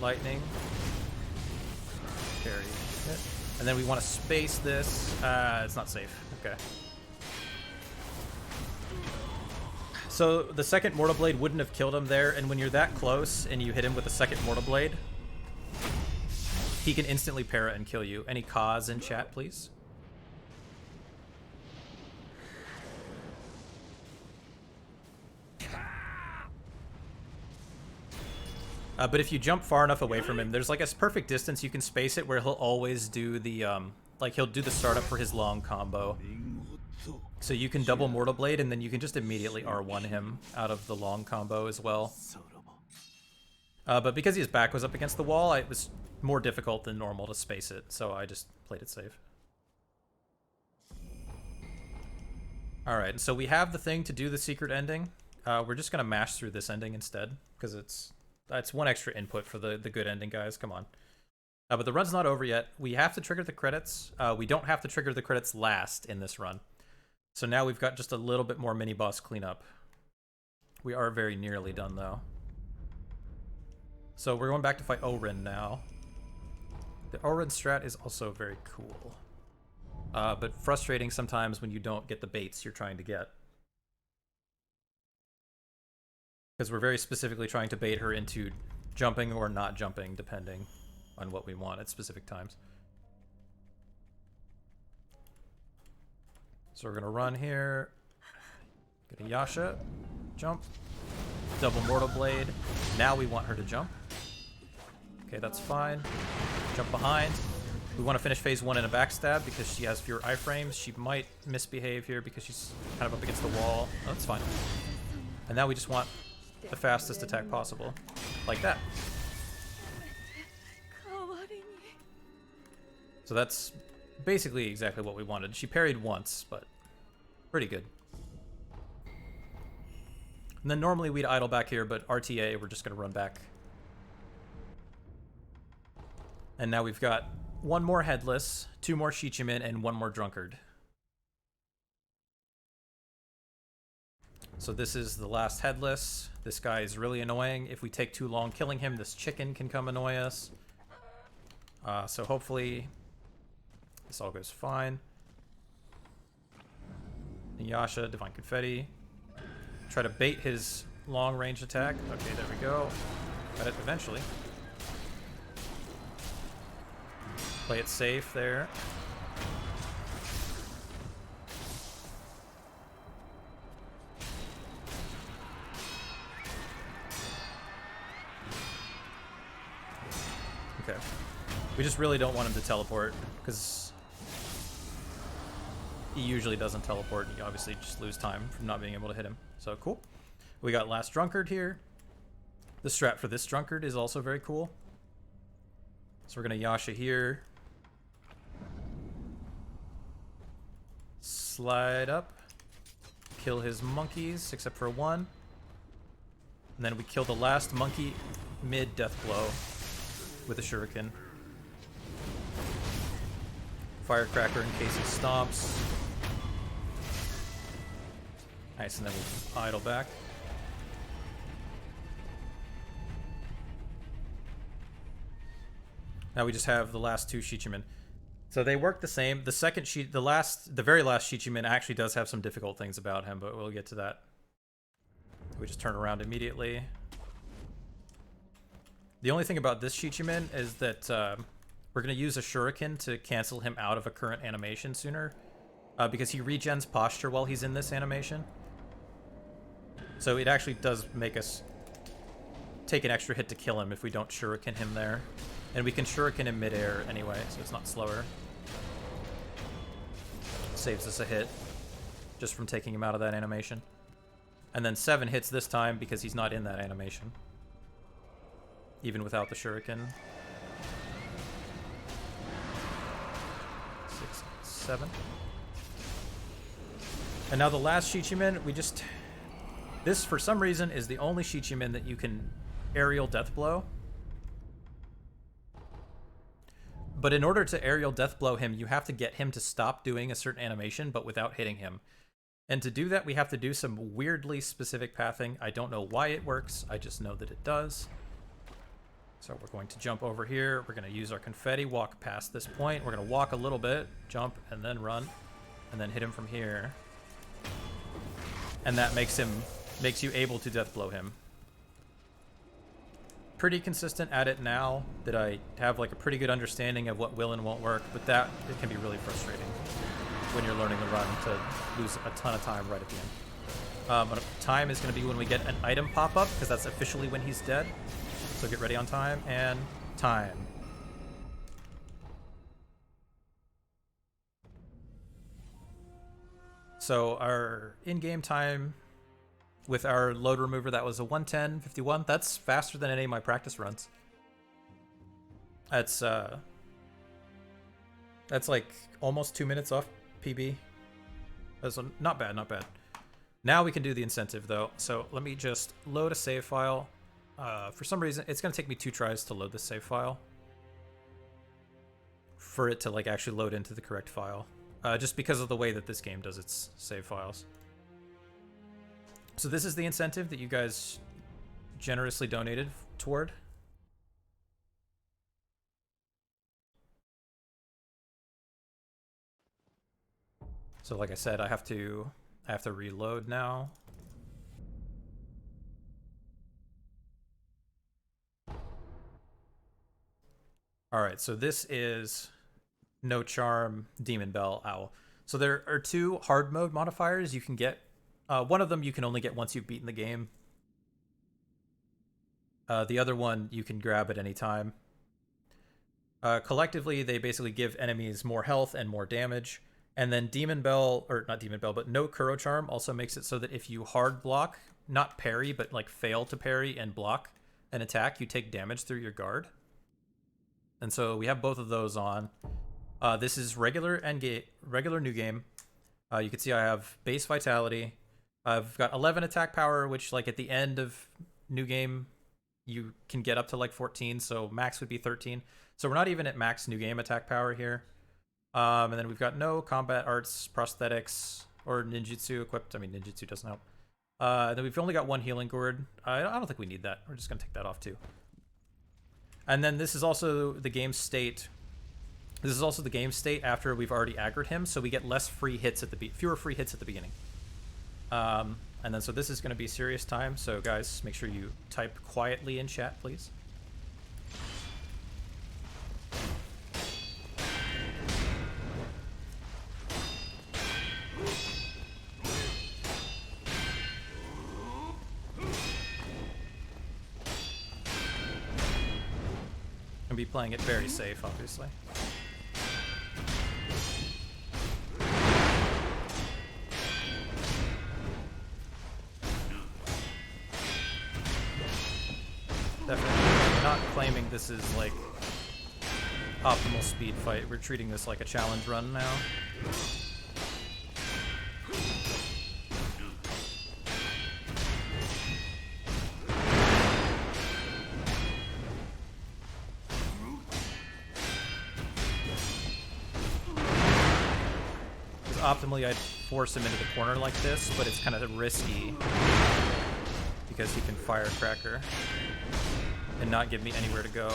Lightning. Parry. Hit. And then we want to space this. It's not safe. Okay. So the second Mortal Blade wouldn't have killed him there, and when you're that close and you hit him with the second Mortal Blade, he can instantly para and kill you. Any cause in chat, please? But if you jump far enough away from him, there's like a perfect distance you can space it where he'll always do the, like he'll do the startup for his long combo. So you can double Mortal Blade and then you can just immediately R1 him out of the long combo as well. But because his back was up against the wall, it was more difficult than normal to space it, so I just played it safe. Alright, so we have the thing to do the secret ending. We're just going to mash through this ending instead, because it's That's one extra input for the good ending, guys. Come on. But the run's not over yet. We have to trigger the credits. We don't have to trigger the credits last in this run. So now we've got just a little bit more mini-boss cleanup. We are very nearly done, though. So we're going back to fight Orin now. The Orin strat is also very cool. But frustrating sometimes when you don't get the baits you're trying to get. Because we're very specifically trying to bait her into jumping or not jumping, depending on what we want at specific times. So we're going to run here. Get a Yasha. Jump. Double Mortal Blade. Now we want her to jump. Okay, that's fine. Jump behind. We want to finish phase 1 in a backstab because she has fewer iframes. She might misbehave here because she's kind of up against the wall. Oh, that's fine. And now we just want the fastest attack possible. Like that. So that's basically exactly what we wanted. She parried once, but pretty good. And then normally we'd idle back here, but RTA, we're just going to run back. And now we've got one more Headless, 2 more Shichimin, and 1 more Drunkard. So this is the last Headless. This guy is really annoying. If we take too long killing him, this chicken can come annoy us. So hopefully this all goes fine. Yasha, Divine Confetti. Try to bait his long-range attack. Okay, there we go. Got it eventually. Play it safe there. Okay. We just really don't want him to teleport, because he usually doesn't teleport, and you obviously just lose time from not being able to hit him. So cool. We got last Drunkard here. The strat for this Drunkard is also very cool. So we're going to Yasha here. Slide up. Kill his monkeys, except for 1. And then we kill the last monkey mid-death blow with a shuriken. Firecracker in case he stomps. Nice, and then we idle back. Now we just have the last 2 Shichimin. So they work the same. The second the very last Shichimin actually does have some difficult things about him, but we'll get to that. We just turn around immediately. The only thing about this Shichimin is that we're going to use a shuriken to cancel him out of a current animation sooner, because he regens posture while he's in this animation. So it actually does make us take an extra hit to kill him if we don't shuriken him there. And we can shuriken him midair anyway, so it's not slower. Saves us a hit just from taking him out of that animation. And then 7 hits this time because he's not in that animation, even without the shuriken. 6, 7. And now the last Shichimin, this, for some reason, is the only Shichimin that you can aerial death blow. But in order to aerial death blow him, you have to get him to stop doing a certain animation, but without hitting him. And to do that, we have to do some weirdly specific pathing. I don't know why it works, I just know that it does. So we're going to jump over here. We're going to use our confetti, walk past this point. We're going to walk a little bit, jump, and then run, and then hit him from here. And that makes you able to death blow him. Pretty consistent at it now that I have like a pretty good understanding of what will and won't work, but it can be really frustrating when you're learning the run to lose a ton of time right at the end. Time is going to be when we get an item pop up, because that's officially when he's dead. So get ready on time, and time. So our in-game time with our load remover, that was a 1:10:51. That's faster than any of my practice runs. That's like almost 2 minutes off PB. That's not bad, not bad. Now we can do the incentive though. So let me just load a save file. For some reason, it's going to take me 2 tries to load this save file. For it to like actually load into the correct file. Just because of the way that this game does its save files. So this is the incentive that you guys generously donated toward. So like I said, I have to reload now. All right, so this is No Charm, Demon Bell, Owl. So there are 2 hard mode modifiers you can get. One of them you can only get once you've beaten the game. The other one you can grab at any time. Collectively, they basically give enemies more health and more damage. And then Demon Bell, or not Demon Bell, but No Kuro Charm also makes it so that if you hard block, not parry, but like fail to parry and block an attack, you take damage through your guard. And so we have both of those on. This is regular new game. You can see I have base vitality. I've got 11 attack power, which like at the end of new game, you can get up to like 14. So max would be 13. So we're not even at max new game attack power here. And then we've got no combat arts, prosthetics, or ninjutsu equipped. I mean, ninjutsu doesn't help. Then we've only got 1 healing gourd. I don't think we need that. We're just going to take that off too. And then this is also the game state. This is also the game state after we've already aggroed him, so we get less free hits at the fewer free hits at the beginning. And then so this is going to be serious time. So guys, make sure you type quietly in chat, please. Be playing it very safe, obviously. Definitely not claiming this is like optimal speed fight. We're treating this like a challenge run now. Optimally, I'd force him into the corner like this, but it's kind of risky because he can firecracker and not give me anywhere to go.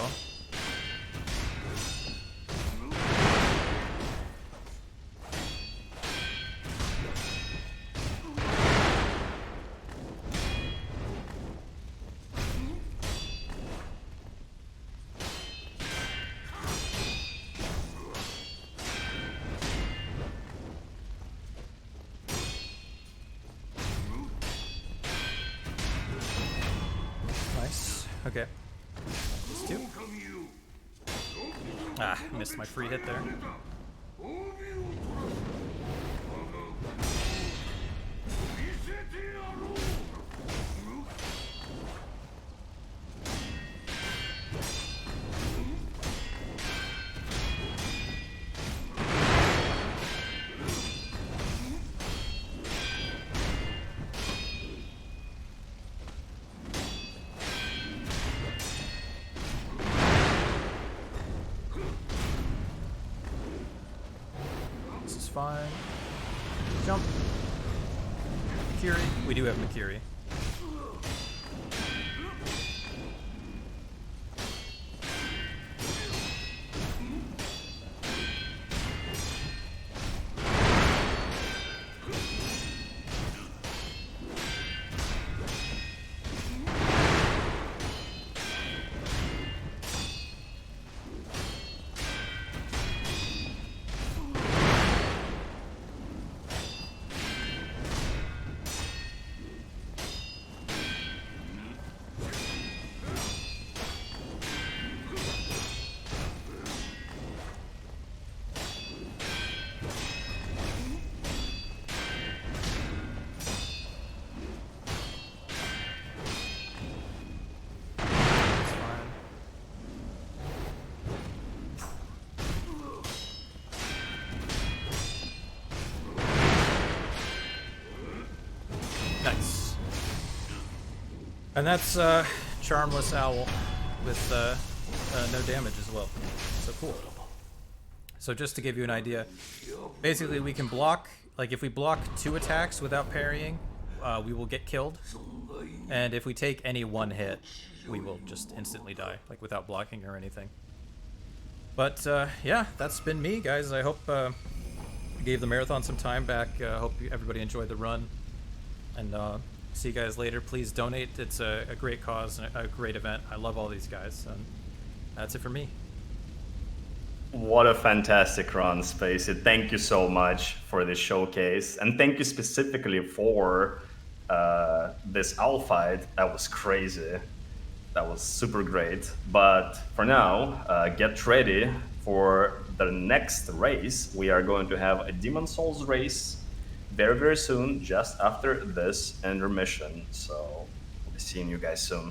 Okay. These 2. Ah, missed my free hit there. Fine. Jump. Mikiri. We do have Mikiri. And that's charmless owl with no damage as well. So cool. So just to give you an idea, basically we can block, like if we block 2 attacks without parrying, we will get killed. And if we take any 1 hit, we will just instantly die, like without blocking or anything. But yeah, that's been me, guys. I hope I gave the marathon some time back. I hope everybody enjoyed the run. And see you guys later. Please donate. It's a great cause and a great event. I love all these guys. And that's it for me. What a fantastic run, Spacey. Thank you so much for this showcase. And thank you specifically for this owl fight. That was crazy. That was super great. But for now, get ready for the next race. We are going to have a Demon Souls race very, very soon, just after this intermission. So we'll be seeing you guys soon.